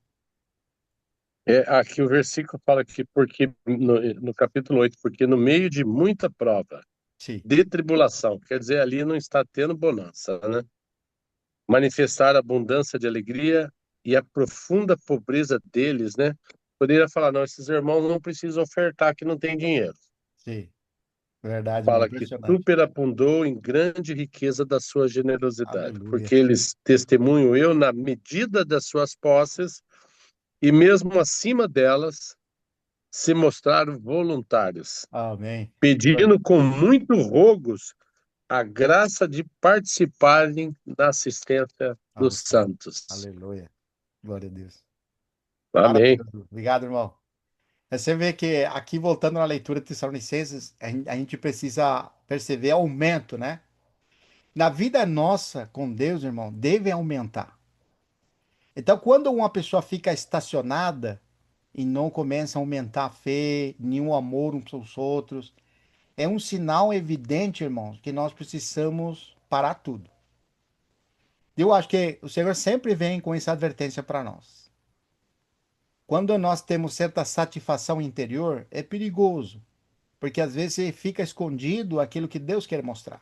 É, aqui o versículo fala que porque no capítulo 8, porque no meio de muita prova, Sim, de tribulação, quer dizer, ali não está tendo bonança, né? Manifestar a abundância de alegria e a profunda pobreza deles, né? Poderia falar, não, esses irmãos não precisam ofertar que não tem dinheiro. sim. Verdade, irmão. Fala que Impressionante. superabundou em grande riqueza da sua generosidade, Aleluia. porque eles testemunham eu na medida das suas posses e mesmo acima delas se mostraram voluntários, Amém. pedindo com muito rogos a graça de participarem da assistência Ao dos Senhor. santos. Aleluia. Glória a Deus. Amém. Maravilhoso. Obrigado, irmão. Você vê que aqui, voltando na leitura de Tessalonicenses, a gente precisa perceber aumento, né? Na vida nossa com Deus, irmão, deve aumentar. Então, quando uma pessoa fica estacionada e não começa a aumentar a fé, nenhum amor uns aos outros, é um sinal evidente, irmãos, que nós precisamos parar tudo. Eu acho que o Senhor sempre vem com essa advertência para nós. Quando nós temos certa satisfação interior, é perigoso. porque às vezes fica escondido aquilo que Deus quer mostrar.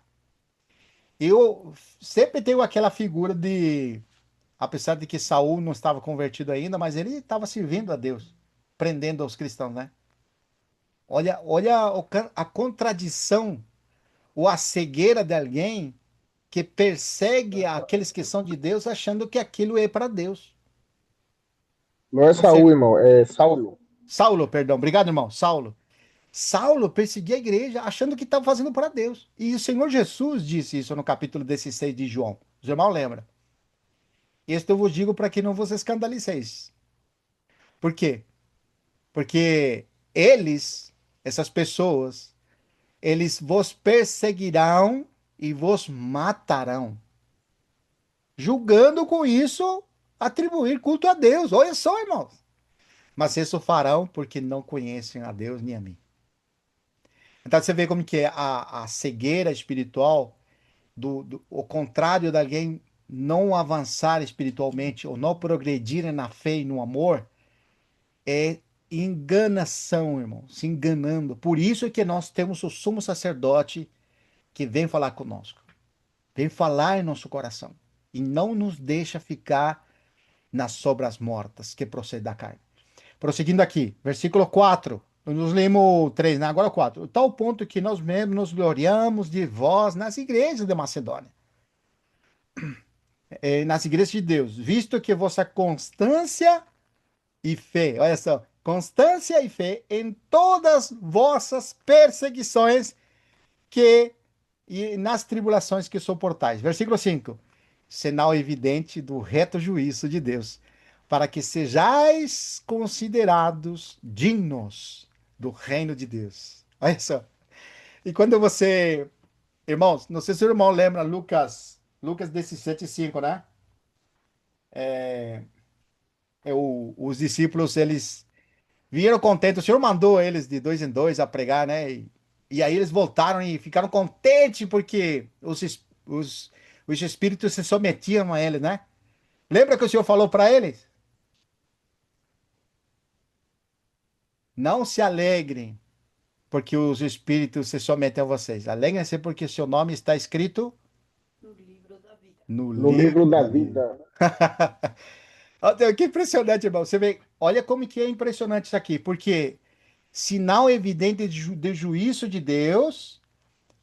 Eu sempre tenho aquela figura de, apesar de que Saul não estava convertido ainda, mas ele estava servindo a Deus, prendendo os cristãos, né? Olha a contradição ou a cegueira de alguém que persegue aqueles que são de Deus, achando que aquilo é para Deus. Não é Ou seja, Saul, irmão, é Saulo. Saulo, perdão, obrigado, irmão. Saulo perseguia a igreja achando que estava fazendo para Deus. E o Senhor Jesus disse isso no capítulo 16 de João. Os irmãos lembram? Este eu vos digo para que não vos escandalizeis. Por quê? Porque eles, essas pessoas, eles vos perseguirão e vos matarão, julgando com isso atribuir culto a Deus. Olha só, irmãos. Mas isso farão porque não conhecem a Deus nem a mim. Então você vê como que é a cegueira espiritual o contrário de alguém não avançar espiritualmente ou não progredir na fé e no amor é enganação, irmão, se enganando. Por isso é que nós temos o sumo sacerdote que vem falar conosco, vem falar em nosso coração e não nos deixa ficar nas sobras mortas que procedem da carne. Prosseguindo aqui, versículo 4. Nós lemos 3, né? Agora 4. Tal ponto que nós mesmos nos gloriamos de vós nas igrejas de Macedônia, nas igrejas de Deus, visto que vossa constância e fé, olha só, constância e fé em todas vossas perseguições que e nas tribulações que suportais. Versículo 5. Sinal evidente do reto juízo de Deus, para que sejais considerados dignos do reino de Deus. Olha só. E quando você, irmãos, não sei se o irmão lembra Lucas 17:5, né? Os discípulos, eles vieram contentes. O Senhor mandou eles de dois em dois a pregar, né? E aí eles voltaram e ficaram contentes porque os espíritos se submetiam a eles, né? Lembra que o Senhor falou para eles? Não se alegrem porque os espíritos se submetem a vocês. Alegrem-se porque seu nome está escrito no No livro livro da da vida. vida. Olha, que impressionante, irmão. Você vê, olha como que é impressionante isso aqui, porque sinal evidente de juízo de Deus,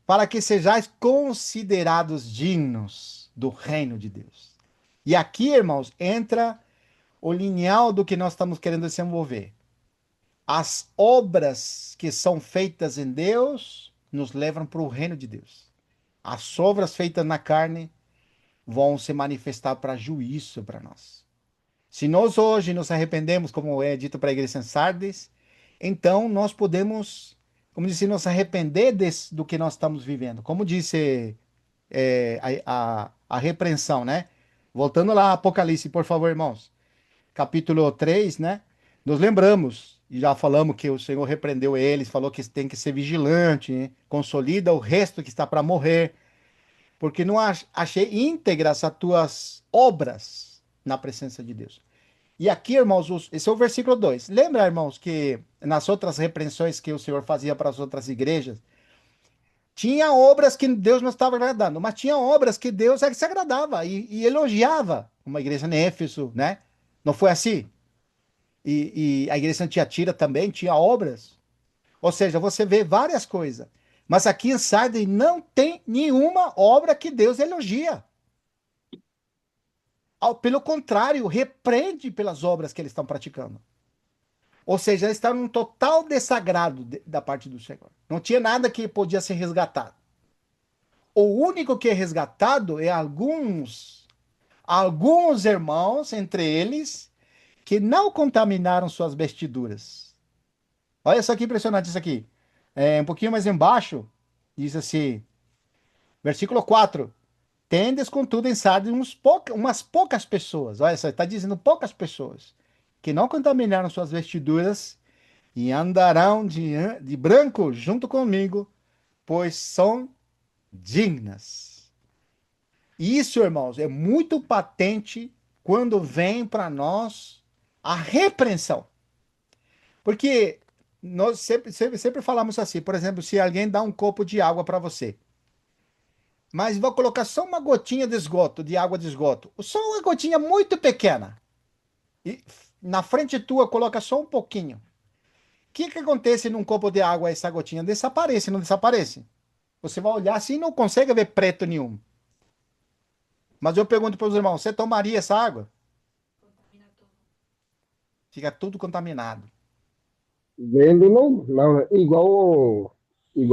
para que sejais considerados dignos do reino de Deus. E aqui, irmãos, entra o lineal do que nós estamos querendo desenvolver. As obras que são feitas em Deus nos levam para o reino de Deus. As obras feitas na carne vão se manifestar para juízo para nós. Se nós hoje nos arrependemos, como é dito para a igreja em Sardes, então nós podemos, como disse, nos arrepender do que nós estamos vivendo. Como disse a repreensão, né? Voltando lá, Apocalipse, por favor, irmãos. Capítulo 3, né? Nos lembramos, e já falamos que o Senhor repreendeu eles, falou que tem que ser vigilante, né? Consolida o resto que está para morrer, porque não achei íntegras as tuas obras na presença de Deus. E aqui, irmãos, esse é o versículo 2. Lembra, irmãos, que nas outras repreensões que o Senhor fazia para as outras igrejas, tinha obras que Deus não estava agradando, mas tinha obras que Deus se agradava e elogiava, como a igreja em Éfeso, né? Não foi assim? E a igreja em Tiatira também tinha obras. Ou seja, você vê várias coisas. Mas aqui em Sardes não tem nenhuma obra que Deus elogia. Pelo contrário, repreende pelas obras que eles estão praticando. Ou seja, eles estão num total desagrado da parte do Senhor. Não tinha nada que podia ser resgatado. O único que é resgatado é alguns irmãos entre eles que não contaminaram suas vestiduras. Olha só que impressionante isso aqui. Um pouquinho mais embaixo, diz assim, versículo 4. Tendes, contudo, em Sardes umas poucas pessoas. Olha só, está dizendo poucas pessoas que não contaminaram suas vestiduras e andarão de branco junto comigo, pois são dignas. E isso, irmãos, é muito patente quando vem para nós a repreensão. Porque nós sempre falamos assim, por exemplo, se alguém dá um copo de água para você, mas vou colocar só uma gotinha de esgoto, de água de esgoto, só uma gotinha muito pequena, e na frente tua coloca só um pouquinho. O que que acontece num copo de água? Essa gotinha desaparece, não desaparece? Você vai olhar assim e não consegue ver preto nenhum. Mas eu pergunto para os irmãos, você tomaria essa água? Fica tudo contaminado. Vendo não, não, é igual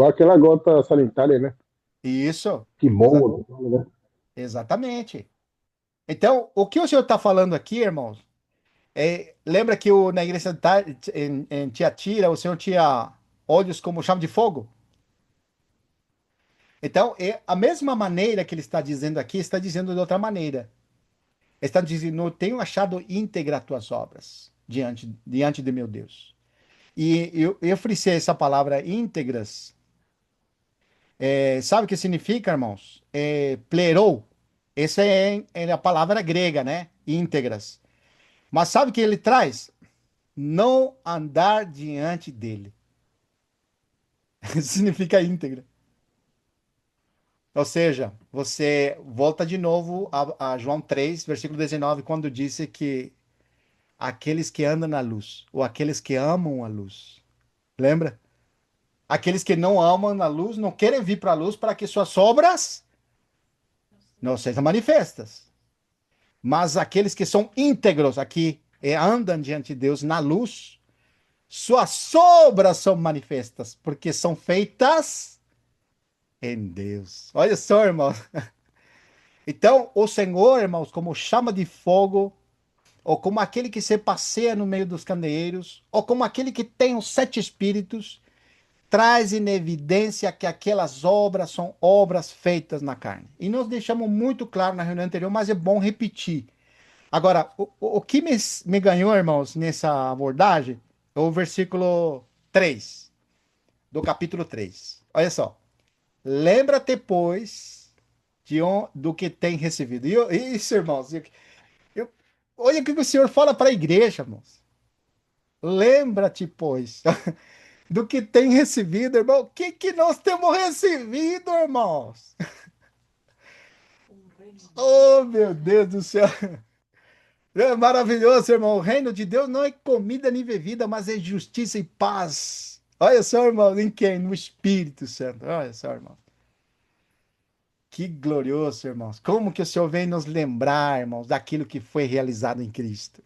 aquela gota sanitária, né? Isso, Que bom, né? exatamente. Então, o que o senhor está falando aqui, irmãos, lembra que na igreja em Tiatira o senhor tinha olhos como chama de fogo? Então, é a mesma maneira que ele está dizendo aqui, está dizendo de outra maneira. Está dizendo, não tenho achado íntegra as tuas obras diante de meu Deus. E eu frisei essa palavra íntegras. Sabe o que significa, irmãos? Plerou. Essa é a palavra grega, né? Íntegras. Mas sabe o que ele traz? Não andar diante dele. Significa íntegra. Ou seja, você volta de novo a João 3, versículo 19, quando disse que aqueles que andam na luz, ou aqueles que amam a luz. Lembra? Aqueles que não amam a luz não querem vir para a luz para que suas obras não sejam manifestas. Mas aqueles que são íntegros aqui e andam diante de Deus na luz, suas obras são manifestas, porque são feitas em Deus. Olha só, irmão. Então, o Senhor, irmãos, como chama de fogo, ou como aquele que se passeia no meio dos candeeiros, ou como aquele que tem os sete espíritos, traz em evidência que aquelas obras são obras feitas na carne. E nós deixamos muito claro na reunião anterior, mas é bom repetir. Agora, o que me ganhou, irmãos, nessa abordagem é o versículo 3 do capítulo 3. Olha só. Lembra-te, pois, do que tem recebido. Isso, irmãos. Eu- olha o que o Senhor fala para a igreja, irmãos. Lembra-te, pois, do que tem recebido, irmão. O que que nós temos recebido, irmãos? Oh, meu Deus do céu. É maravilhoso, irmão. O reino de Deus não é comida nem bebida, mas é justiça e paz. Olha só, irmão, em quem? No Espírito Santo. Olha só, irmão. Que glorioso, irmãos. Como que o Senhor vem nos lembrar, irmãos, daquilo que foi realizado em Cristo.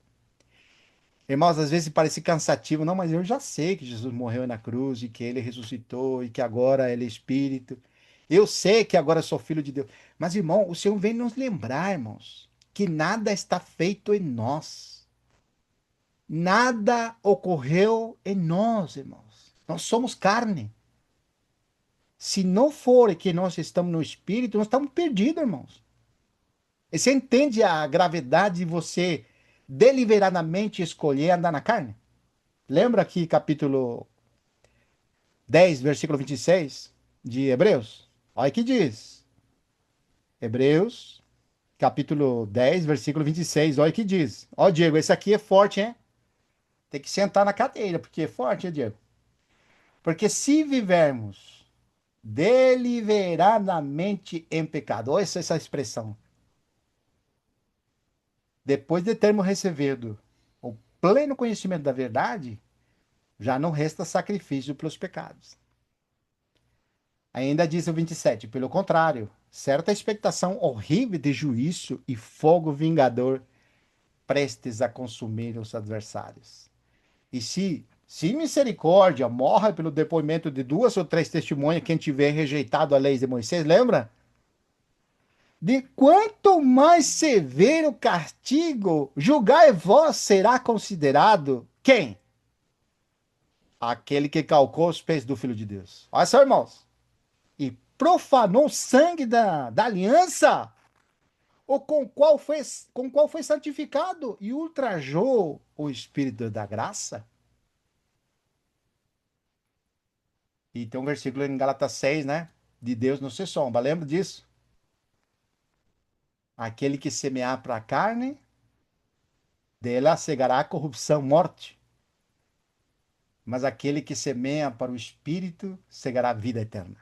Irmãos, às vezes parece cansativo. Não, mas eu já sei que Jesus morreu na cruz e que ele ressuscitou e que agora ele é Espírito. Eu sei que agora eu sou filho de Deus. Mas, irmão, o Senhor vem nos lembrar, irmãos, que nada está feito em nós. Nada ocorreu em nós, irmãos. Nós somos carne. Se não for que nós estamos no Espírito, nós estamos perdidos, irmãos. E você entende a gravidade de você deliberadamente escolher andar na carne? Lembra aqui capítulo 10, versículo 26 de Hebreus? Olha o que diz. Hebreus, capítulo 10, versículo 26. Olha o que diz. Ó, Diego, esse aqui é forte, hein? Tem que sentar na cadeira, porque é forte, hein, Diego? Porque se vivermos deliberadamente em pecado, olha essa expressão. Depois de termos recebido o pleno conhecimento da verdade, já não resta sacrifício pelos pecados. Ainda diz o 27, pelo contrário, certa expectação horrível de juízo e fogo vingador prestes a consumir os adversários. E se misericórdia morre pelo depoimento de duas ou três testemunhas, quem tiver rejeitado a lei de Moisés, lembra? De quanto mais severo castigo julgai vós será considerado quem? Aquele que calcou os pés do Filho de Deus. Olha só, irmãos. E profanou o sangue da aliança, ou com qual foi santificado, e ultrajou o Espírito da graça. E tem um versículo em Gálatas 6, né? De Deus não se sombra. Lembra disso? Aquele que semear para a carne, dela cegará a corrupção, morte. mas aquele que semeia para o espírito cegará a vida eterna.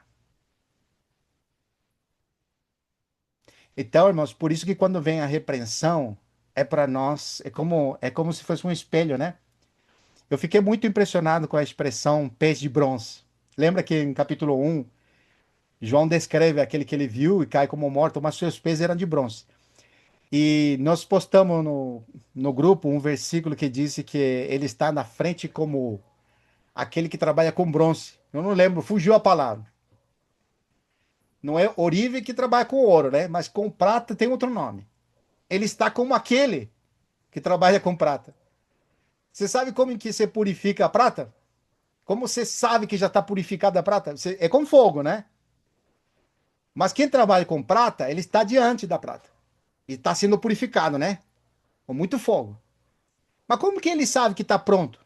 Então, irmãos, por isso que quando vem a repreensão, é para nós, é como se fosse um espelho, né? Eu fiquei muito impressionado com a expressão pés de bronze. Lembra que em capítulo 1, João descreve aquele que ele viu e cai como morto, mas seus pés eram de bronze. E nós postamos no grupo um versículo que disse que ele está na frente como aquele que trabalha com bronze. Eu não lembro, fugiu a palavra. Não é Orive que trabalha com ouro, né? Mas com prata tem outro nome. Ele está como aquele que trabalha com prata. Você sabe como que você purifica a prata? Como você sabe que já está purificada a prata? É com fogo, né? Mas quem trabalha com prata, ele está diante da prata. E está sendo purificado, né? Com muito fogo. Mas como que ele sabe que está pronto?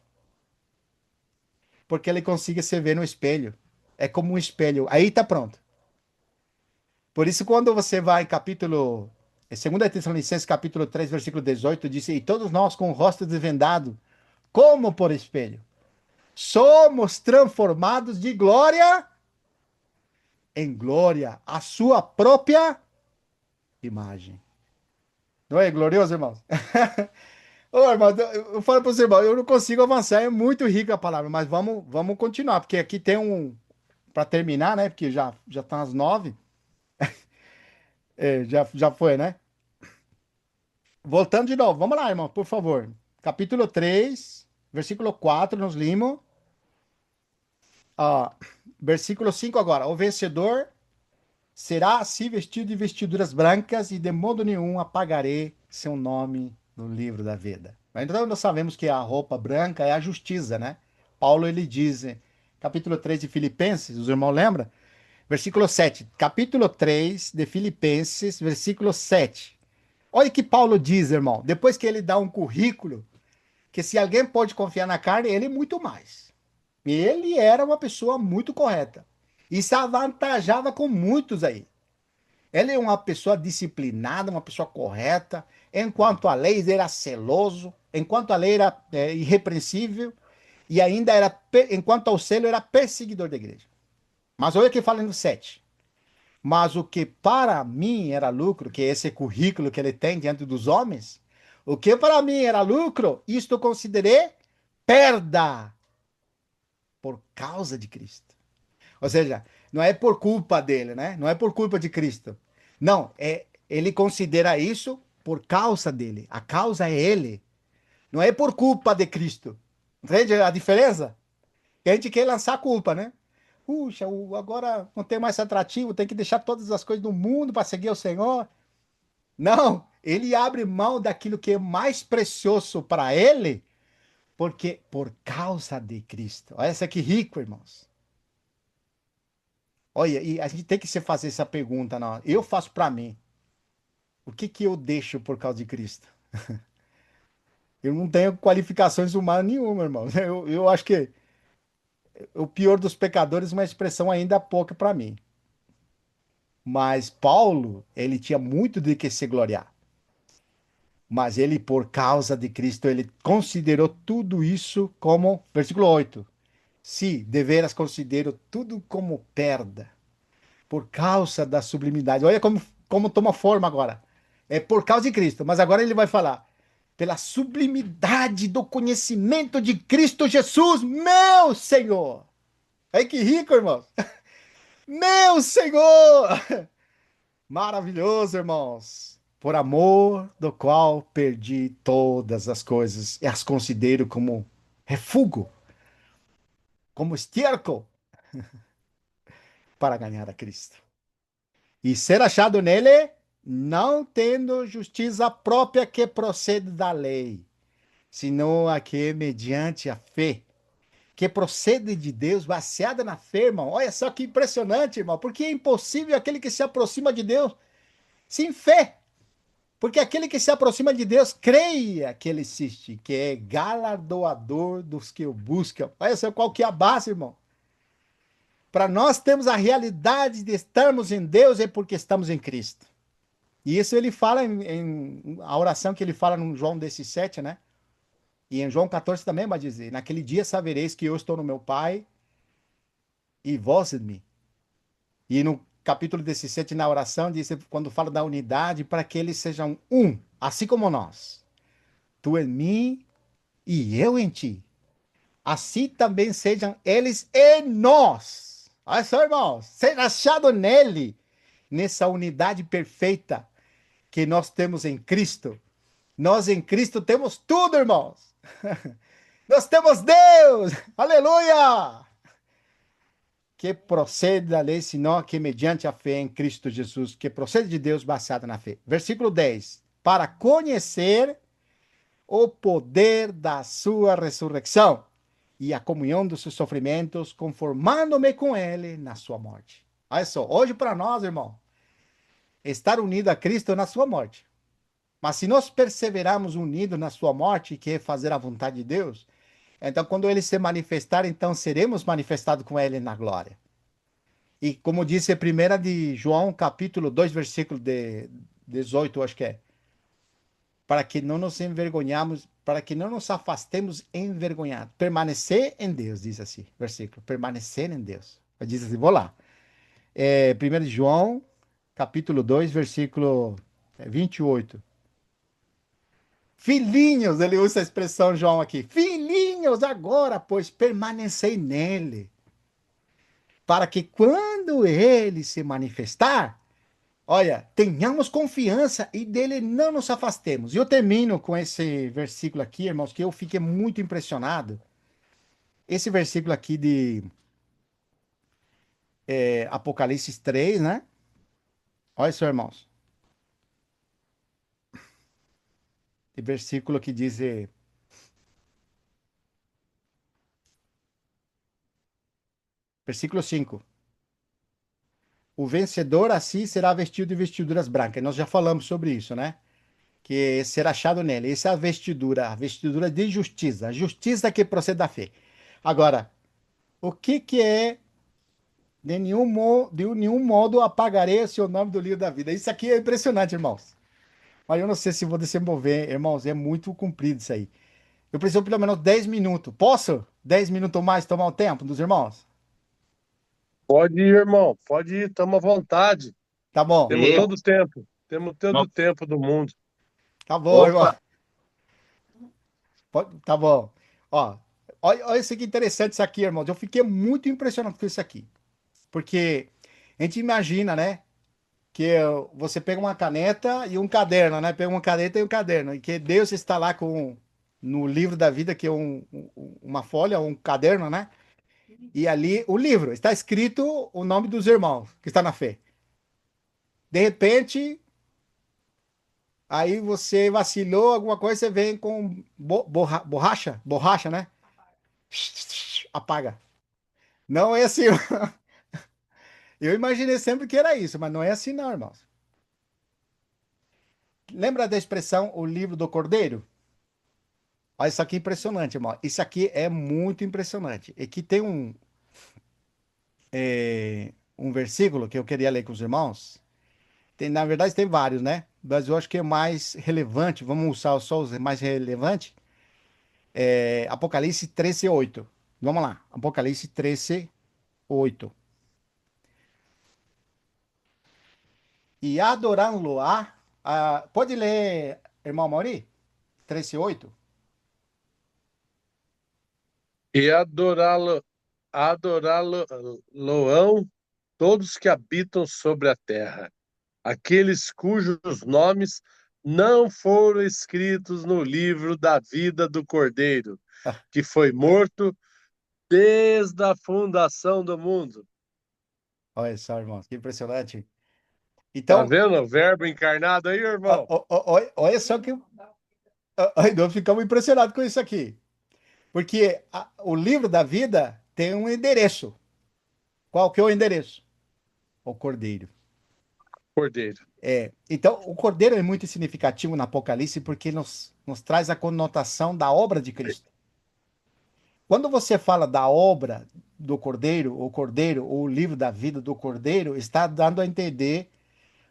Porque ele consiga se ver no espelho. É como um espelho. Aí está pronto. Por isso, quando você vai em capítulo. Em 2 Tessalonicenses, capítulo 3, versículo 18, diz: E todos nós com o rosto desvendado, como por espelho, somos transformados de glória em glória, a sua própria imagem. Não é glorioso, irmãos? Ô, irmão, eu falo para você, irmão, eu não consigo avançar, é muito rica a palavra, mas vamos continuar, porque aqui tem um, para terminar, né? Porque já tá às 9, já foi, né? Voltando de novo, vamos lá, irmão, por favor. Capítulo 3, versículo 4, nos limos. Ó, versículo 5 agora. O vencedor será assim vestido de vestiduras brancas e de modo nenhum apagarei seu nome no livro da vida. Então nós sabemos que a roupa branca é a justiça, né? Paulo ele diz, capítulo 3 de Filipenses, os irmãos lembram? Versículo 7. Capítulo 3 de Filipenses, versículo 7. Olha o que Paulo diz, irmão. Depois que ele dá um currículo, que se alguém pode confiar na carne, ele muito mais. Ele era uma pessoa muito correta. E se avantajava com muitos aí. Ele é uma pessoa disciplinada, uma pessoa correta. Enquanto a lei ele era celoso, enquanto a lei era irrepreensível, e ainda era, enquanto ao selo, era perseguidor da igreja. Mas olha o que fala no 7. Mas o que para mim era lucro, que é esse currículo que ele tem diante dos homens, o que para mim era lucro, isto considerei perda por causa de Cristo. Ou seja, não é por culpa dele, né? Não é por culpa de Cristo. Não, ele considera isso por causa dele. A causa é ele. Não é por culpa de Cristo. Entende a diferença? Que a gente quer lançar a culpa, né? Puxa, agora não tem mais atrativo, tem que deixar todas as coisas do mundo para seguir o Senhor. Não, ele abre mão daquilo que é mais precioso para ele, porque por causa de Cristo. Olha isso aqui rico, irmãos. Olha, e a gente tem que se fazer essa pergunta, não. Eu faço para mim. O que que eu deixo por causa de Cristo? Eu não tenho qualificações humanas nenhuma, irmão. Eu acho que o pior dos pecadores é uma expressão ainda pouca para mim. Mas Paulo, ele tinha muito de que se gloriar. Mas ele, por causa de Cristo, ele considerou tudo isso como, versículo 8. Se deveras considero tudo como perda, por causa da sublimidade. Olha como toma forma agora. É por causa de Cristo, mas agora ele vai falar pela sublimidade do conhecimento de Cristo Jesus, meu Senhor. Ai que rico, irmãos. Meu Senhor! Maravilhoso, irmãos. Por amor do qual perdi todas as coisas e as considero como refúgio, como estiércol para ganhar a Cristo. E ser achado nele, não tendo justiça própria que procede da lei, senão a que mediante a fé, que procede de Deus, baseada na fé, irmão. Olha só que impressionante, irmão, porque é impossível aquele que se aproxima de Deus sem fé. Porque aquele que se aproxima de Deus, creia que ele existe, que é galardoador dos que o buscam. Olha só qual que é a base, irmão. Para nós termos a realidade de estarmos em Deus é porque estamos em Cristo. E isso ele fala em a oração que ele fala no João 17, né? E em João 14 também vai dizer: naquele dia sabereis que eu estou no meu Pai e vós em mim. E no capítulo 17, na oração, diz, quando fala da unidade, para que eles sejam um, assim como nós. Tu em mim e eu em ti. Assim também sejam eles em nós. Olha só, irmãos, ser achado nele, nessa unidade perfeita que nós temos em Cristo. Nós em Cristo temos tudo, irmãos. Nós temos Deus. Aleluia! Que procede da lei, senão que mediante a fé em Cristo Jesus, que procede de Deus baseada na fé. Versículo 10. Para conhecer o poder da sua ressurreição e a comunhão dos seus sofrimentos, conformando-me com ele na sua morte. Olha só, hoje para nós, irmão, estar unido a Cristo na sua morte. Mas se nós perseverarmos unidos na sua morte, que é fazer a vontade de Deus, então quando ele se manifestar, então seremos manifestados com ele na glória. E como disse a primeira de João, capítulo 2, versículo 18, acho que é. Para que não nos envergonhamos, para que não nos afastemos envergonhados. Permanecer em Deus, diz assim, versículo. Permanecer em Deus. Diz assim, vou lá. 1 de João, capítulo 2, versículo 28. Filhinhos, ele usa a expressão João aqui. Filhinhos, agora, pois, permanecei nele. Para que quando ele se manifestar, olha, tenhamos confiança e dele não nos afastemos. E eu termino com esse versículo aqui, irmãos, que eu fiquei muito impressionado. Esse versículo aqui de Apocalipse 3, né? Olha só, irmãos. Esse versículo que diz, versículo 5. O vencedor assim será vestido de vestiduras brancas. Nós já falamos sobre isso, né? Que será achado nele. Essa é a vestidura de justiça, a justiça que procede da fé. Agora, o que é de nenhum modo apagarei o seu nome do livro da vida. Isso aqui é impressionante, irmãos. Mas eu não sei se vou desenvolver, irmãos, é muito comprido isso aí. Eu preciso pelo menos 10 minutos. Posso? 10 minutos ou mais tomar o tempo dos irmãos? Pode ir, irmão, pode ir, estamos à vontade. Tá bom. Temos Eu, todo o tempo, temos todo o tempo do mundo. Tá bom, irmão. opa, Tá bom. Ó, olha isso que interessante isso aqui, irmãos. Eu fiquei muito impressionado com isso aqui. Porque a gente imagina, né? Que você pega uma caneta e um caderno, né? Pega uma caneta e um caderno. E que Deus está lá com no livro da vida, que é uma folha, um caderno, né? E ali o livro, está escrito o nome dos irmãos que está na fé. De repente, aí você vacilou, alguma coisa, você vem com borracha, né? Apaga. Não é assim. Eu imaginei sempre que era isso, mas não é assim, não, irmãos. Lembra da expressão o livro do Cordeiro? Olha, isso aqui é impressionante, irmão. Isso aqui é muito impressionante. Aqui tem um versículo que eu queria ler com os irmãos. Tem, na verdade, tem vários, né? Mas eu acho que é mais relevante. Vamos usar só os mais relevantes. Apocalipse 13:8. Vamos lá. Apocalipse 13:8. E adorá-lo-á. Pode ler, irmão Mauri? 13:8. E adorá-lo-ão todos que habitam sobre a terra, aqueles cujos nomes não foram escritos no livro da vida do Cordeiro, que foi morto desde a fundação do mundo. Olha só, irmão, que impressionante. Tá Então, vendo o verbo encarnado aí, irmão? olha só que. Nós ficamos impressionados com isso aqui. Porque o livro da vida tem um endereço. Qual que é o endereço? O Cordeiro. Cordeiro. Então, o Cordeiro é muito significativo no Apocalipse porque nos traz a conotação da obra de Cristo. Quando você fala da obra do Cordeiro, ou o livro da vida do Cordeiro, está dando a entender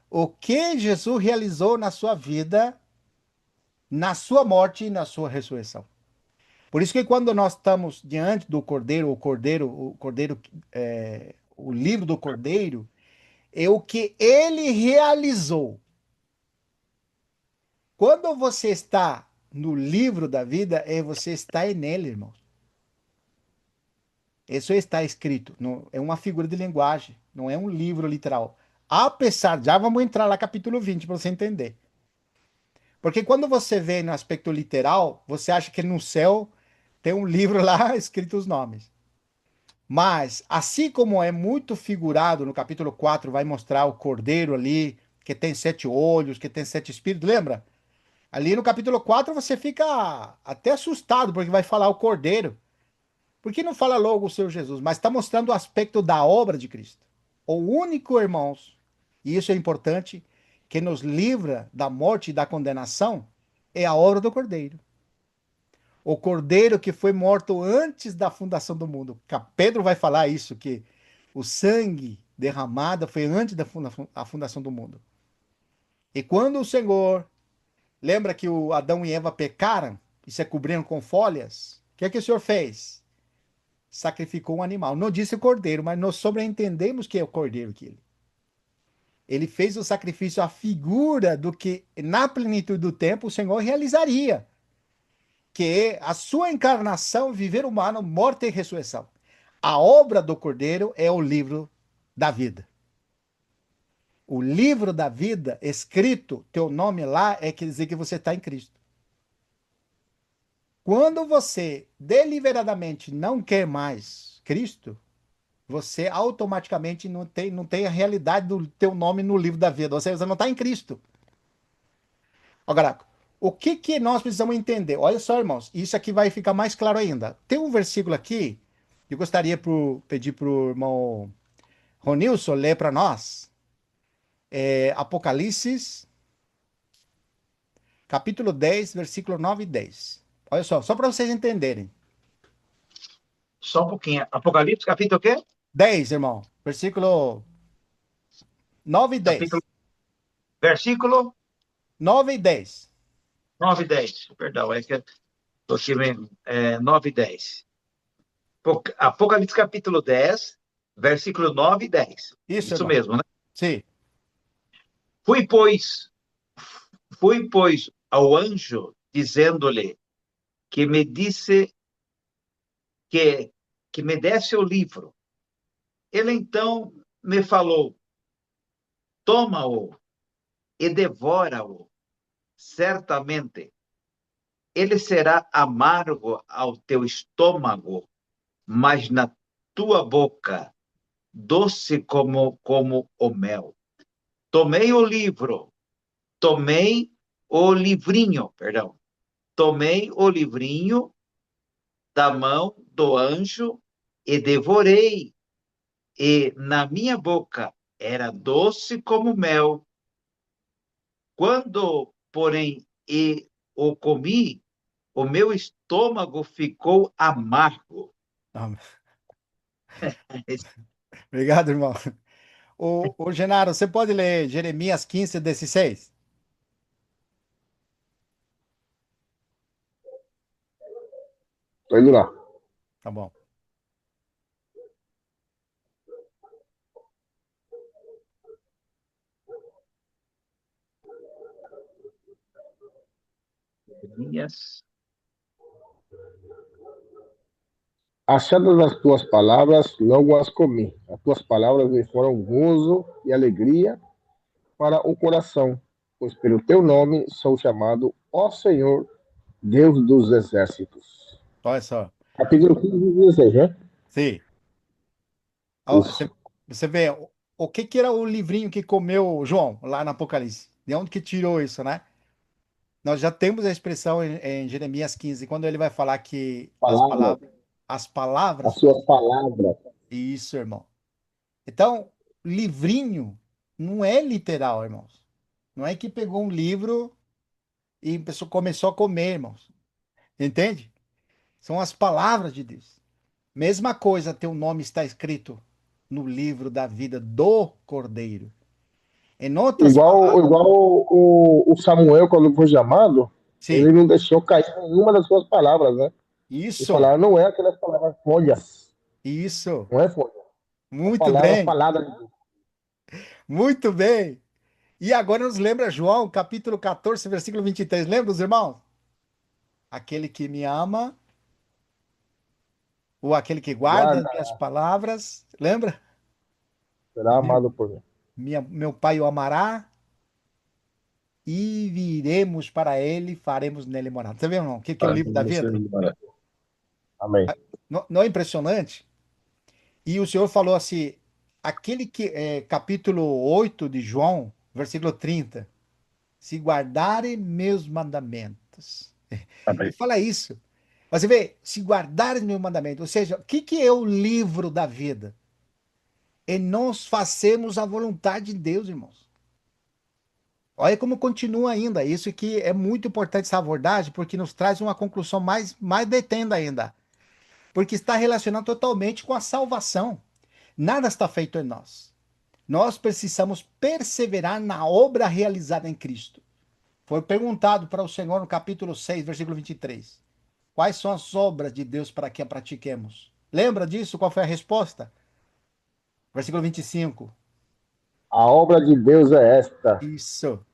o que Jesus realizou na sua vida, na sua morte e na sua ressurreição. Por isso que quando nós estamos diante do o livro do Cordeiro, é o que ele realizou. Quando você está no livro da vida, é você está nele, irmãos. Isso está escrito. É uma figura de linguagem, não é um livro literal. Apesar, já vamos entrar lá capítulo 20 para você entender. Porque quando você vê no aspecto literal, você acha que no céu tem um livro lá escrito os nomes. Mas, assim como é muito figurado, no capítulo 4 vai mostrar o cordeiro ali, que tem 7 olhos, que tem 7 espíritos, lembra? Ali no capítulo 4 você fica até assustado, porque vai falar o cordeiro. Por que não fala logo o Senhor Jesus? Mas está mostrando o aspecto da obra de Cristo. O único, irmãos, e isso é importante, que nos livra da morte e da condenação é a obra do Cordeiro. O Cordeiro que foi morto antes da fundação do mundo. Pedro vai falar isso, que o sangue derramado foi antes da fundação do mundo. E quando o Senhor, lembra que o Adão e Eva pecaram e se cobriram com folhas? O que é que o Senhor fez? Sacrificou um animal. Não disse o cordeiro, mas nós sobreentendemos que é o cordeiro que ele fez o sacrifício, a figura do que na plenitude do tempo o Senhor realizaria, que é a sua encarnação, viver humano, morte e ressurreição. A obra do cordeiro é o livro da vida. O livro da vida, escrito, teu nome lá, é quer dizer que você está em Cristo. Quando você deliberadamente não quer mais Cristo, você automaticamente não tem a realidade do teu nome no livro da vida. Ou seja, você não está em Cristo. Agora, o que que nós precisamos entender? Olha só, irmãos, isso aqui vai ficar mais claro ainda. Tem um versículo aqui, eu gostaria pedir para o irmão Ronilson ler para nós. Apocalipse, capítulo 10, versículo 9 e 10. Olha só para vocês entenderem. Só um pouquinho. Apocalipse, capítulo o quê? 10, irmão. Versículo 9 e 10. Capítulo, versículo 9 e 10. 9 e 10. Perdão, é que estou aqui mesmo. 9 e 10. Apocalipse, capítulo 10, versículo 9 e 10. Isso, Isso irmão. mesmo, né? Sim. Fui, pois, ao anjo, dizendo-lhe que me disse que me desse o livro. Ele então me falou: toma-o e devora-o. Certamente ele será amargo ao teu estômago, mas na tua boca doce como o mel. Tomei o livro, tomei o livrinho, perdão. Tomei o livrinho da mão do anjo e devorei, e na minha boca era doce como mel. Quando, porém, o comi, o meu estômago ficou amargo. Amém. Obrigado, irmão. O Genaro, você pode ler Jeremias 15, 16? Tô indo lá. Tá bom. Jeremias. Achadas as tuas palavras, logo as comi. As tuas palavras me foram gozo e alegria para o coração, pois pelo teu nome sou chamado, ó Senhor, Deus dos exércitos. Olha só. Capítulo 15, 16, né? Sim. Ó, Isso. você vê o que que era o livrinho que comeu João lá no Apocalipse? De onde que tirou isso, né? Nós já temos a expressão em Jeremias 15, quando ele vai falar que Palavras, as as palavras, suas palavras. isso, irmão. Então, livrinho não é literal, irmãos. Não é que pegou um livro e a pessoa começou a comer, irmãos. Entende? São as palavras de Deus. Mesma coisa, teu nome está escrito no livro da vida do Cordeiro. Em outras Igual, palavras, igual o Samuel, quando foi chamado, sim, ele não deixou cair nenhuma das suas palavras, né? E Isso, palavra não é aquelas palavras folhas. isso. Não é folha. É Muito palavra bem, falada de Deus. muito bem. E agora nos lembra João, capítulo 14, versículo 23. Lembra, os irmãos? Aquele que me ama, ou aquele que guarda as Guarda, minhas palavras, lembra? será amado por mim. Meu Pai o amará e viremos para ele, faremos nele morada. Você vê, irmão, o que que é o Ah, livro da você vida? embora. Amém. Não, não é impressionante? E o Senhor falou assim, capítulo 8 de João, versículo 30, se guardarem meus mandamentos. Amém. Ele fala isso. Você vê, se guardarem meus mandamentos, ou seja, o que que é o livro da vida? É nós fazermos a vontade de Deus, irmãos. Olha como continua ainda. Isso aqui é muito importante essa abordagem, porque nos traz uma conclusão mais detenda ainda. Porque está relacionado totalmente com a salvação. Nada está feito em nós. Nós precisamos perseverar na obra realizada em Cristo. Foi perguntado para o Senhor no capítulo 6, versículo 23. Quais são as obras de Deus para que a pratiquemos? Lembra disso? Qual foi a resposta? Versículo 25. A obra de Deus é esta, Isso.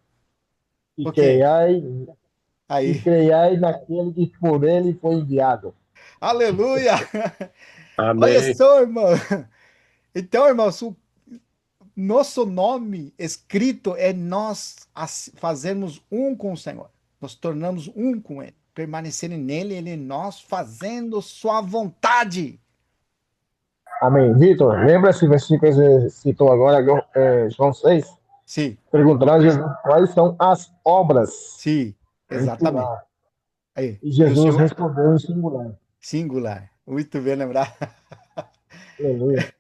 e O quê? creiai, e Aí. creiai naquele que por ele foi enviado. Aleluia! Olha Amém. só, irmão. Então, irmãos, o nosso nome escrito é nós fazermos um com o Senhor. Nos tornamos um com Ele. Permanecerem nele, Ele em nós, fazendo Sua vontade. Amém. Vitor, lembra esse versículo que você citou agora, João 6? Sim, Perguntaram a Jesus quais são as obras sim, em exatamente. plural. Aí. E E o Jesus Senhor? respondeu em singular. Singular. Muito bem lembrado. Aleluia.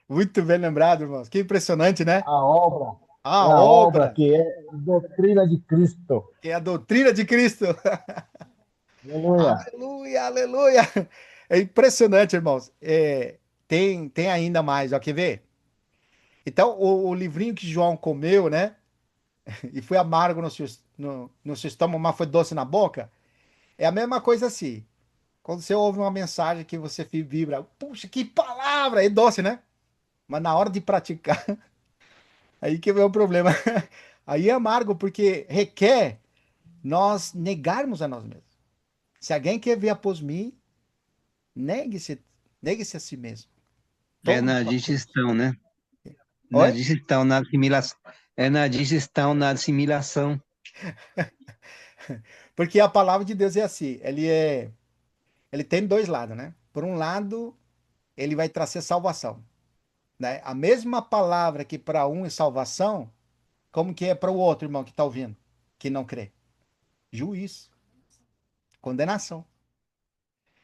Muito bem lembrado, irmãos. Que impressionante, né? A obra é A a obra obra, que é doutrina de Cristo. que é a doutrina de Cristo. Aleluia. Aleluia, aleluia. É impressionante, irmãos. Tem ainda mais, ó, quer ver? Então, o livrinho que João comeu, né? E foi amargo no seu estômago, mas foi doce na boca. É a mesma coisa assim. Quando você ouve uma mensagem que você vibra, puxa, que palavra! É doce, né? Mas na hora de praticar, aí que vem o problema. Aí é amargo, porque requer nós negarmos a nós mesmos. Se alguém quer vir após mim, negue-se, negue-se a si mesmo. É Tome na sua cruz. digestão, né? Na Oi? digestão, na assimilação. É na digestão, na assimilação. Porque a palavra de Deus é assim, ele tem dois lados, né? Por um lado, ele vai trazer salvação, né? A mesma palavra que para um é salvação, como que é para o outro, irmão, que está ouvindo, que não crê? Juízo, condenação.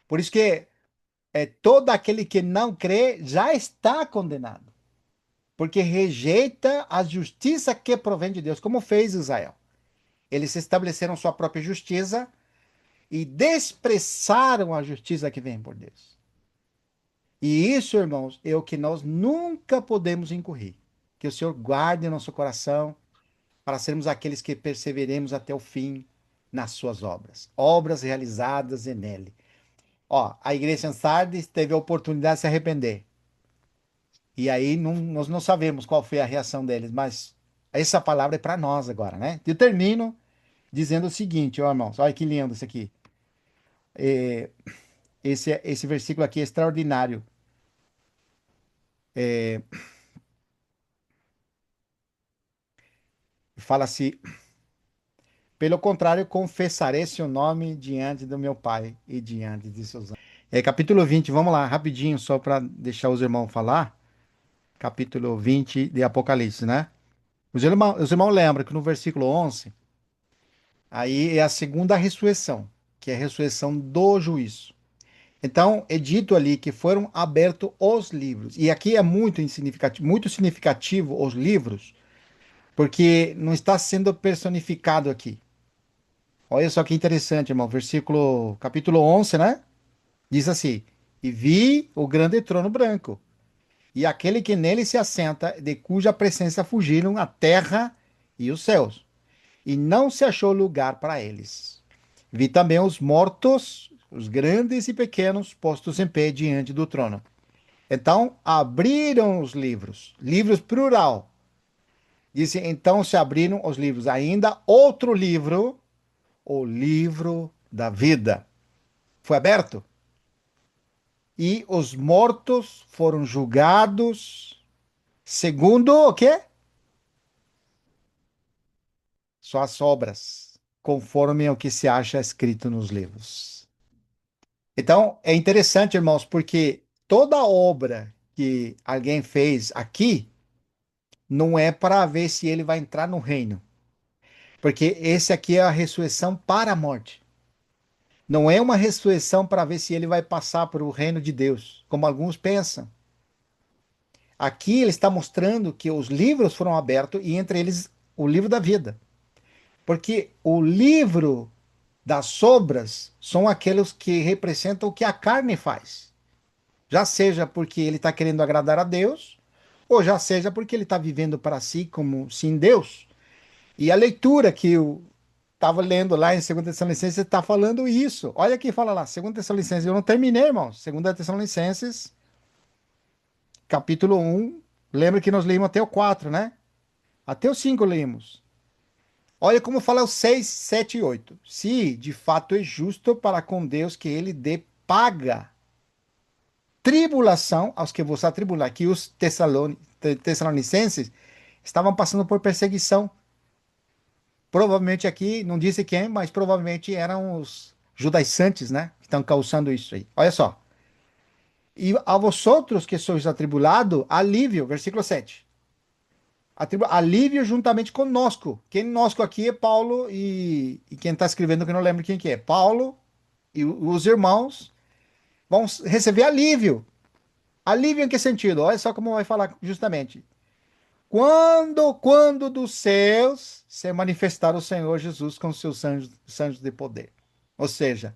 Por isso que todo aquele que não crê já está condenado, porque rejeita a justiça que provém de Deus, como fez Israel. Eles estabeleceram sua própria justiça e desprezaram a justiça que vem por Deus. E isso, irmãos, é o que nós nunca podemos incorrer. Que o Senhor guarde nosso coração para sermos aqueles que perseveremos até o fim nas suas obras, obras realizadas nele. Ó, a igreja em Sardes teve a oportunidade de se arrepender. E aí nós não sabemos qual foi a reação deles, mas essa palavra é para nós agora, né? Eu termino dizendo o seguinte, ó, irmãos, olha que lindo isso aqui. É, esse versículo aqui é extraordinário. Fala assim: pelo contrário, confessarei seu nome diante do meu Pai e diante de seus anjos. Capítulo 20, vamos lá, rapidinho, só para deixar os irmãos falar. Capítulo 20 de Apocalipse, né? Os irmãos lembram que no versículo 11, aí é a segunda ressurreição, que é a ressurreição do juízo. Então, é dito ali que foram abertos os livros. E aqui é muito significativo os livros, porque não está sendo personificado aqui. Olha só que interessante, irmão. Capítulo 11, né? Diz assim: E vi o grande trono branco, e aquele que nele se assenta, de cuja presença fugiram a terra e os céus, e não se achou lugar para eles. Vi também os mortos, os grandes e pequenos, postos em pé diante do trono. Então, abriram os livros, livros plural. Disse, então se abriram os livros. Ainda outro livro, o livro da vida, foi aberto. E os mortos foram julgados segundo o quê? Suas obras, conforme o que se acha escrito nos livros. Então, é interessante, irmãos, porque toda obra que alguém fez aqui não é para ver se ele vai entrar no reino. Porque esse aqui é a ressurreição para a morte. Não é uma ressurreição para ver se ele vai passar para o reino de Deus, como alguns pensam. Aqui ele está mostrando que os livros foram abertos e entre eles o livro da vida. Porque o livro das obras são aqueles que representam o que a carne faz. Já seja porque ele está querendo agradar a Deus, ou já seja porque ele está vivendo para si como sem Deus. E a leitura que eu estava lendo lá em 2 Tessalonicenses está falando isso. Olha aqui, fala lá, 2 Tessalonicenses, eu não terminei, irmãos. 2 Tessalonicenses, capítulo 1. Lembra que nós lemos até o 4, né? Até o 5 lemos. Olha como fala o 6, 7 e 8. Se de fato é justo para com Deus que ele dê paga, tribulação aos que vos atribulam. Aqui os tessalonicenses estavam passando por perseguição. Provavelmente aqui, não disse quem, mas provavelmente eram os judaizantes, né? Que estão causando isso aí. Olha só. E a vosotros que sois atribulado, alívio, versículo 7. Alívio juntamente conosco. Quem conosco aqui é Paulo e quem está escrevendo que eu não lembro quem que é. Paulo e os irmãos vão receber alívio. Alívio em que sentido? Olha só como vai falar justamente. Quando dos céus se manifestar o Senhor Jesus com seus anjos de poder. Ou seja,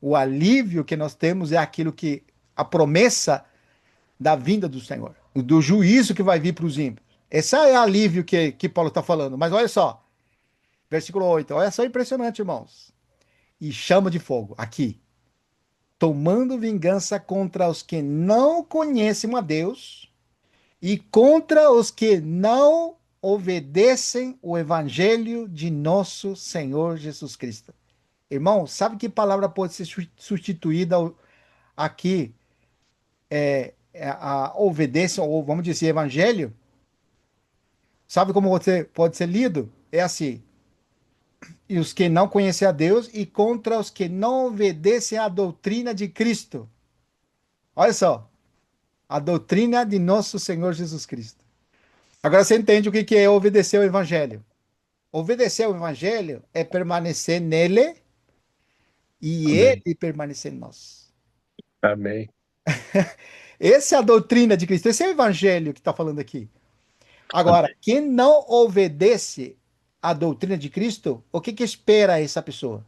o alívio que nós temos é aquilo que a promessa da vinda do Senhor, do juízo que vai vir para os ímpios. Esse é o alívio que Paulo está falando. Mas olha só, versículo 8, olha só, impressionante, irmãos. E chama de fogo, aqui, tomando vingança contra os que não conhecem a Deus e contra os que não obedecem o evangelho de nosso Senhor Jesus Cristo. Irmão, sabe que palavra pode ser substituída aqui? A obediência, ou vamos dizer, evangelho? Sabe como você pode ser lido? É assim: e os que não conhecem a Deus e contra os que não obedecem à doutrina de Cristo. Olha só, a doutrina de nosso Senhor Jesus Cristo. Agora você entende o que é obedecer ao Evangelho. Obedecer ao Evangelho é permanecer nele e Amém. ele permanecer em nós. Amém. Essa é a doutrina de Cristo, esse é o Evangelho que está falando aqui. Agora, quem não obedece à doutrina de Cristo, o que espera essa pessoa?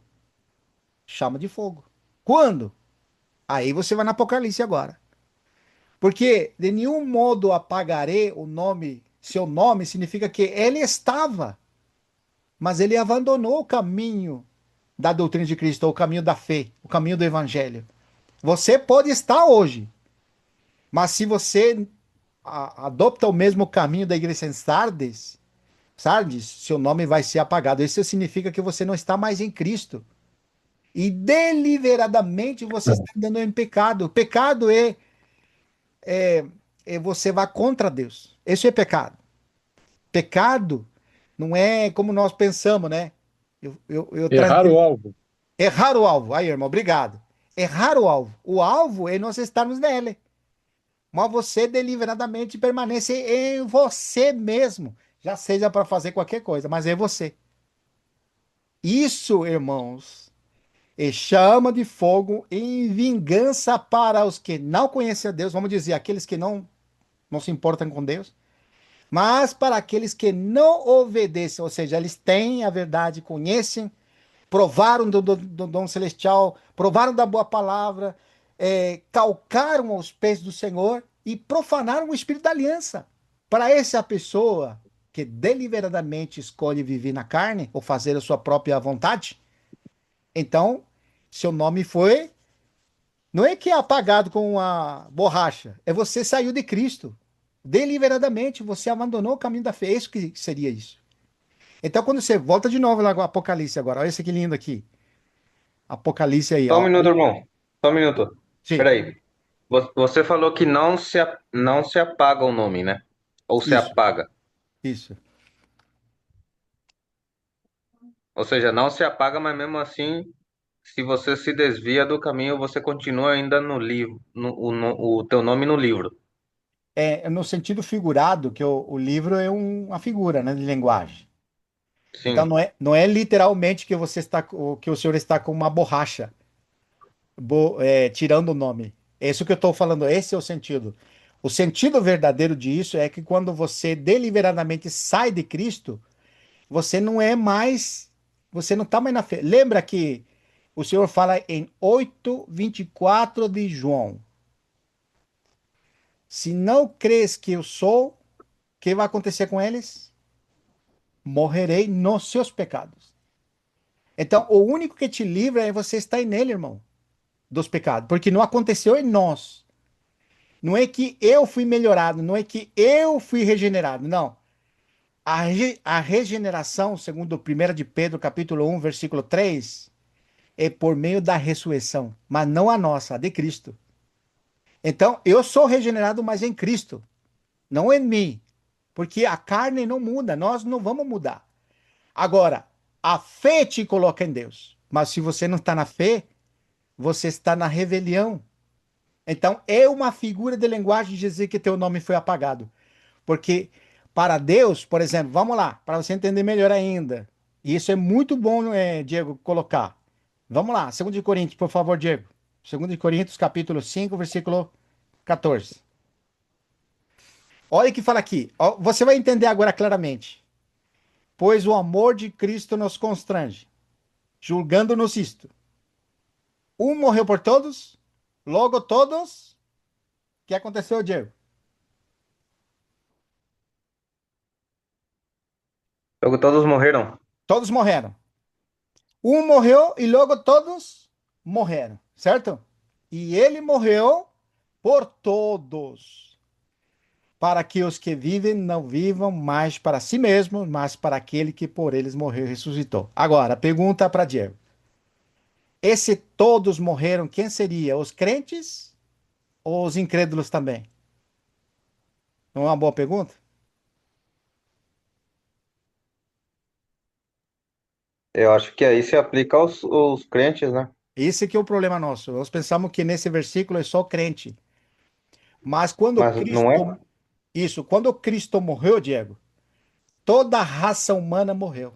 Chama de fogo. Quando? Aí você vai no Apocalipse agora. Porque de nenhum modo apagarei o nome, seu nome significa que ele estava, mas ele abandonou o caminho da doutrina de Cristo, o caminho da fé, o caminho do evangelho. Você pode estar hoje, mas se você adopta o mesmo caminho da igreja em Sardes, seu nome vai ser apagado. Isso significa que você não está mais em Cristo. E deliberadamente você está andando em pecado. O pecado é você vai contra Deus. Isso é pecado. Pecado não é como nós pensamos, né? Eu Errar o alvo. Errar o alvo. Aí, irmão, obrigado. Errar o alvo. O alvo é nós estarmos nele. Mas você deliberadamente permanece em você mesmo. Já seja para fazer qualquer coisa, mas é você. Isso, irmãos, é chama de fogo em vingança para os que não conhecem a Deus. Vamos dizer, aqueles que não se importam com Deus. Mas para aqueles que não obedecem, ou seja, eles têm a verdade, conhecem, provaram do dom celestial, provaram da boa palavra, calcaram aos pés do Senhor e profanaram o Espírito da aliança. Para essa pessoa que deliberadamente escolhe viver na carne ou fazer a sua própria vontade, então seu nome foi Não é que é apagado com a borracha, é você saiu de Cristo. Deliberadamente, você abandonou o caminho da fé. É isso que seria isso. Então, quando você volta de novo lá com o Apocalipse agora, olha esse que lindo aqui. Apocalipse aí, Só um ó. minuto, irmão. Só um minuto. Sim, Peraí. Você falou que não se apaga o nome, né? Ou se isso, apaga. isso. Ou seja, não se apaga, mas mesmo assim, se você se desvia do caminho, você continua ainda no livro, o teu nome no livro. É no sentido figurado, que o livro é uma figura, né, de linguagem. Então, Sim. não é literalmente que você está, que o senhor está com uma borracha, tirando o nome. É isso que eu estou falando, esse é o sentido. O sentido verdadeiro disso é que quando você deliberadamente sai de Cristo, você não é mais, você não está mais na fé. Lembra que o Senhor fala em 8:24 de João: se não crês que eu sou, o que vai acontecer com eles? Morrerei nos seus pecados. Então, o único que te livra é você estar nele, irmão, dos pecados, porque não aconteceu em nós. Não é que eu fui melhorado, não é que eu fui regenerado, não. A regeneração, segundo 1 de Pedro, capítulo 1, versículo 3, é por meio da ressurreição, mas não a nossa, a de Cristo. Então, eu sou regenerado, mas em Cristo, não em mim, porque a carne não muda, nós não vamos mudar. Agora, a fé te coloca em Deus, mas se você não está na fé, você está na rebelião. Então, é uma figura de linguagem dizer que teu nome foi apagado. Porque para Deus, por exemplo, vamos lá, para você entender melhor ainda. E isso é muito bom, Diego, colocar. Vamos lá, 2 Coríntios, por favor, Diego. 2 Coríntios, capítulo 5, versículo 14. Olha o que fala aqui. Ó, você vai entender agora claramente. Pois o amor de Cristo nos constrange, julgando-nos isto. Um morreu por todos, logo todos. O que aconteceu, Diego? Logo todos morreram. Todos morreram. Um morreu e logo todos morreram, certo? E ele morreu por todos, para que os que vivem não vivam mais para si mesmos, mas para aquele que por eles morreu e ressuscitou. Agora, pergunta para Diego. Esse todos morreram, quem seria? Os crentes ou os incrédulos também? Não é uma boa pergunta? Eu acho que aí se aplica aos crentes, né? Esse que é o problema nosso. Nós pensamos que nesse versículo é só crente. Mas quando Mas não é. Cristo, isso, quando Cristo morreu, Diego, toda a raça humana morreu.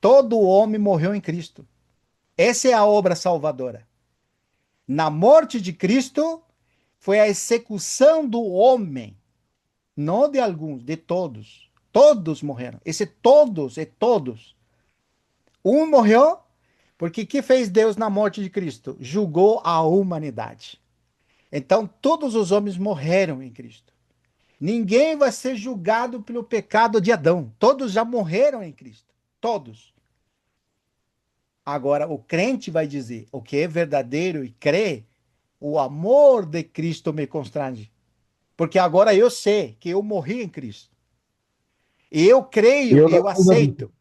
Todo homem morreu em Cristo. Essa é a obra salvadora. Na morte de Cristo foi a execução do homem, não de alguns, de todos. Todos morreram. Esse todos é todos. Um morreu porque o que fez Deus na morte de Cristo? Julgou a humanidade. Então todos os homens morreram em Cristo. Ninguém vai ser julgado pelo pecado de Adão. Todos já morreram em Cristo. Todos. Agora, o crente vai dizer o que é verdadeiro e crê, o amor de Cristo me constrange. Porque agora eu sei que eu morri em Cristo. E eu E creio, outra eu coisa, Vitor. aceito.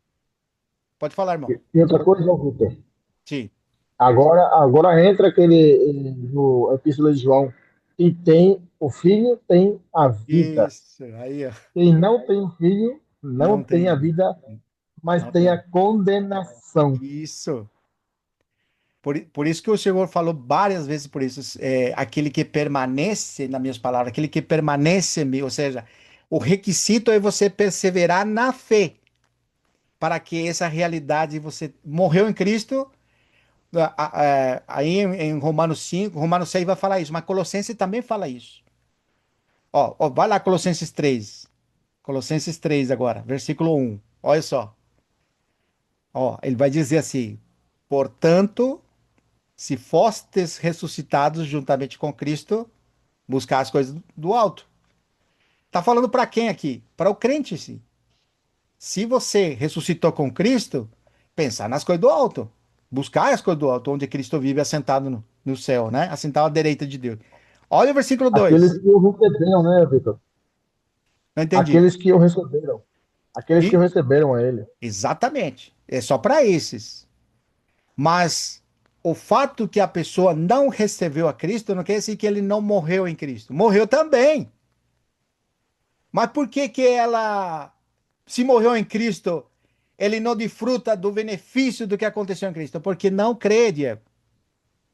Pode falar, irmão. E outra coisa, Vitor. Sim. Agora entra aquele no Epístola de João. E tem o filho tem a vida. Isso. Aí, ó. Quem não tem o filho não Não tem a tem. vida, mas Não tem a tem. condenação. Isso. Por isso que o Senhor falou várias vezes por isso, aquele que permanece, nas minhas palavras, aquele que permanece em mim, ou seja, o requisito é você perseverar na fé, para que essa realidade, você morreu em Cristo, aí em Romanos 5, Romanos 6 vai falar isso, mas Colossenses também fala isso. Ó, vai lá, Colossenses 3 agora, versículo 1, olha só. Ó, ele vai dizer assim, portanto, se fostes ressuscitados juntamente com Cristo, buscar as coisas do alto. Tá falando para quem aqui? Para o crente, sim. Se você ressuscitou com Cristo, pensar nas coisas do alto. Buscar as coisas do alto, onde Cristo vive assentado no céu, né? Assentado à direita de Deus. Olha o versículo Aqueles 2. que o receberam, né, Vitor? Não entendi. Aqueles que o receberam. Aqueles que o E, receberam a ele. exatamente. É só para esses. Mas o fato que a pessoa não recebeu a Cristo não quer dizer que ele não morreu em Cristo. Morreu também. Mas por que que ela, se morreu em Cristo, ele não desfruta do benefício do que aconteceu em Cristo? Porque não crê, Diego.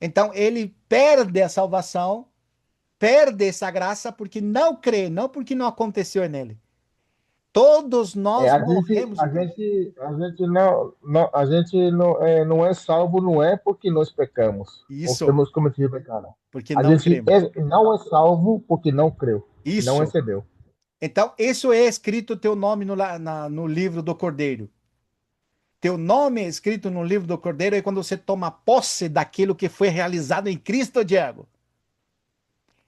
Então ele perde a salvação, perde essa graça porque não crê, não porque não aconteceu nele. Todos É, nós a gente, morremos a em Cristo. gente, a gente a gente não é salvo, não é porque nós pecamos, ou Isso, temos cometido pecado. porque A não gente cremos. não é salvo porque não creu, que não Isso. recebeu. Então, isso é escrito teu nome no livro do Cordeiro. Teu nome é escrito no livro do Cordeiro é quando você toma posse daquilo que foi realizado em Cristo, Diego.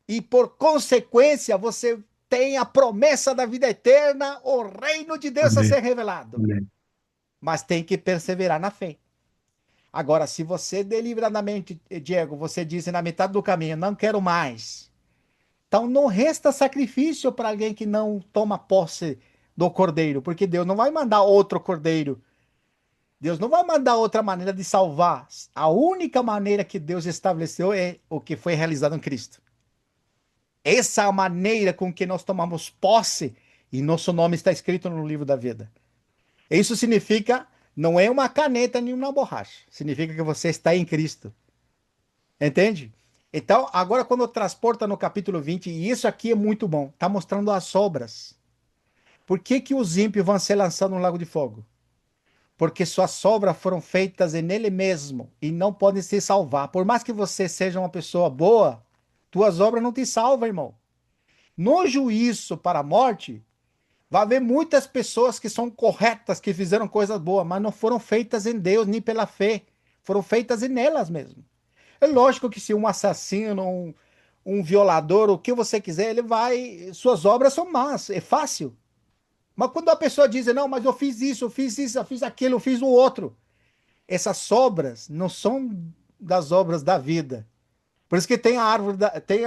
E por consequência, você tem a promessa da vida eterna, o reino de Deus a Amém. ser revelado. Amém. Mas tem que perseverar na fé. Agora, se você deliberadamente, Diego, você diz na metade do caminho, não quero mais. Então não resta sacrifício para alguém que não toma posse do cordeiro, porque Deus não vai mandar outro cordeiro. Deus não vai mandar outra maneira de salvar. A única maneira que Deus estabeleceu é o que foi realizado em Cristo. Essa é a maneira com que nós tomamos posse e nosso nome está escrito no livro da vida. Isso significa, não é uma caneta nem uma borracha. Significa que você está em Cristo. Entende? Então, agora quando transporta no capítulo 20, e isso aqui é muito bom, está mostrando as obras. Por que que os ímpios vão ser lançados no lago de fogo? Porque suas obras foram feitas nele mesmo e não podem se salvar. Por mais que você seja uma pessoa boa, tuas obras não te salvam, irmão. No juízo para a morte, vai haver muitas pessoas que são corretas, que fizeram coisas boas, mas não foram feitas em Deus nem pela fé. Foram feitas nelas mesmo. É lógico que se um assassino, um violador, o que você quiser, ele vai. Suas obras são más, é fácil. Mas quando a pessoa diz, não, mas eu fiz isso, eu fiz aquilo, eu fiz o outro. Essas obras não são das obras da vida. Por isso que tem a árvore, tem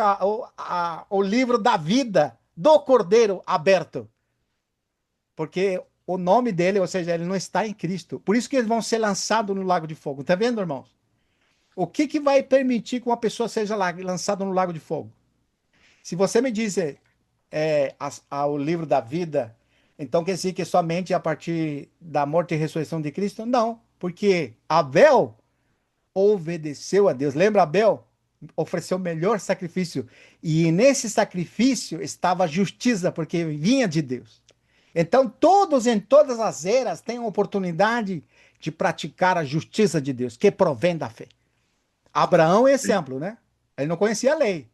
o livro da vida do Cordeiro aberto. Porque o nome dele, ou seja, ele não está em Cristo. Por isso que eles vão ser lançados no lago de fogo. Tá vendo, irmãos? O que que vai permitir que uma pessoa seja lançada no lago de fogo? Se você me diz o livro da vida, então quer dizer que somente a partir da morte e ressurreição de Cristo? Não, porque Abel obedeceu a Deus. Lembra Abel? Ofereceu o melhor sacrifício. E nesse sacrifício estava a justiça, porque vinha de Deus. Então, todos em todas as eras têm a oportunidade de praticar a justiça de Deus, que provém da fé. Abraão é exemplo, né? Ele não conhecia a lei,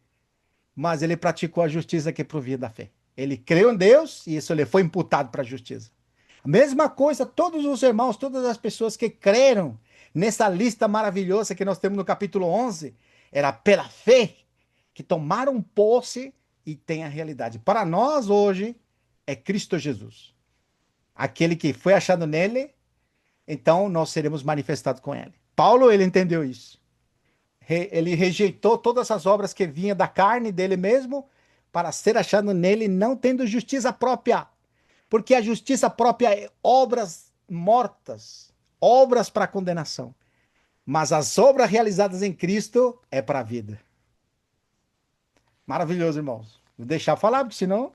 mas ele praticou a justiça que provia da fé. Ele creu em Deus e isso lhe foi imputado para a justiça. A mesma coisa, todos os irmãos, todas as pessoas que creram nessa lista maravilhosa que nós temos no capítulo 11, era pela fé que tomaram posse e têm a realidade. Para nós hoje é Cristo Jesus. Aquele que foi achado nele, então nós seremos manifestados com ele. Paulo, ele entendeu isso. Ele rejeitou todas as obras que vinham da carne dele mesmo para ser achado nele, não tendo justiça própria. Porque a justiça própria é obras mortas, obras para condenação. Mas as obras realizadas em Cristo é para a vida. Maravilhoso, irmãos. Vou deixar falar, porque senão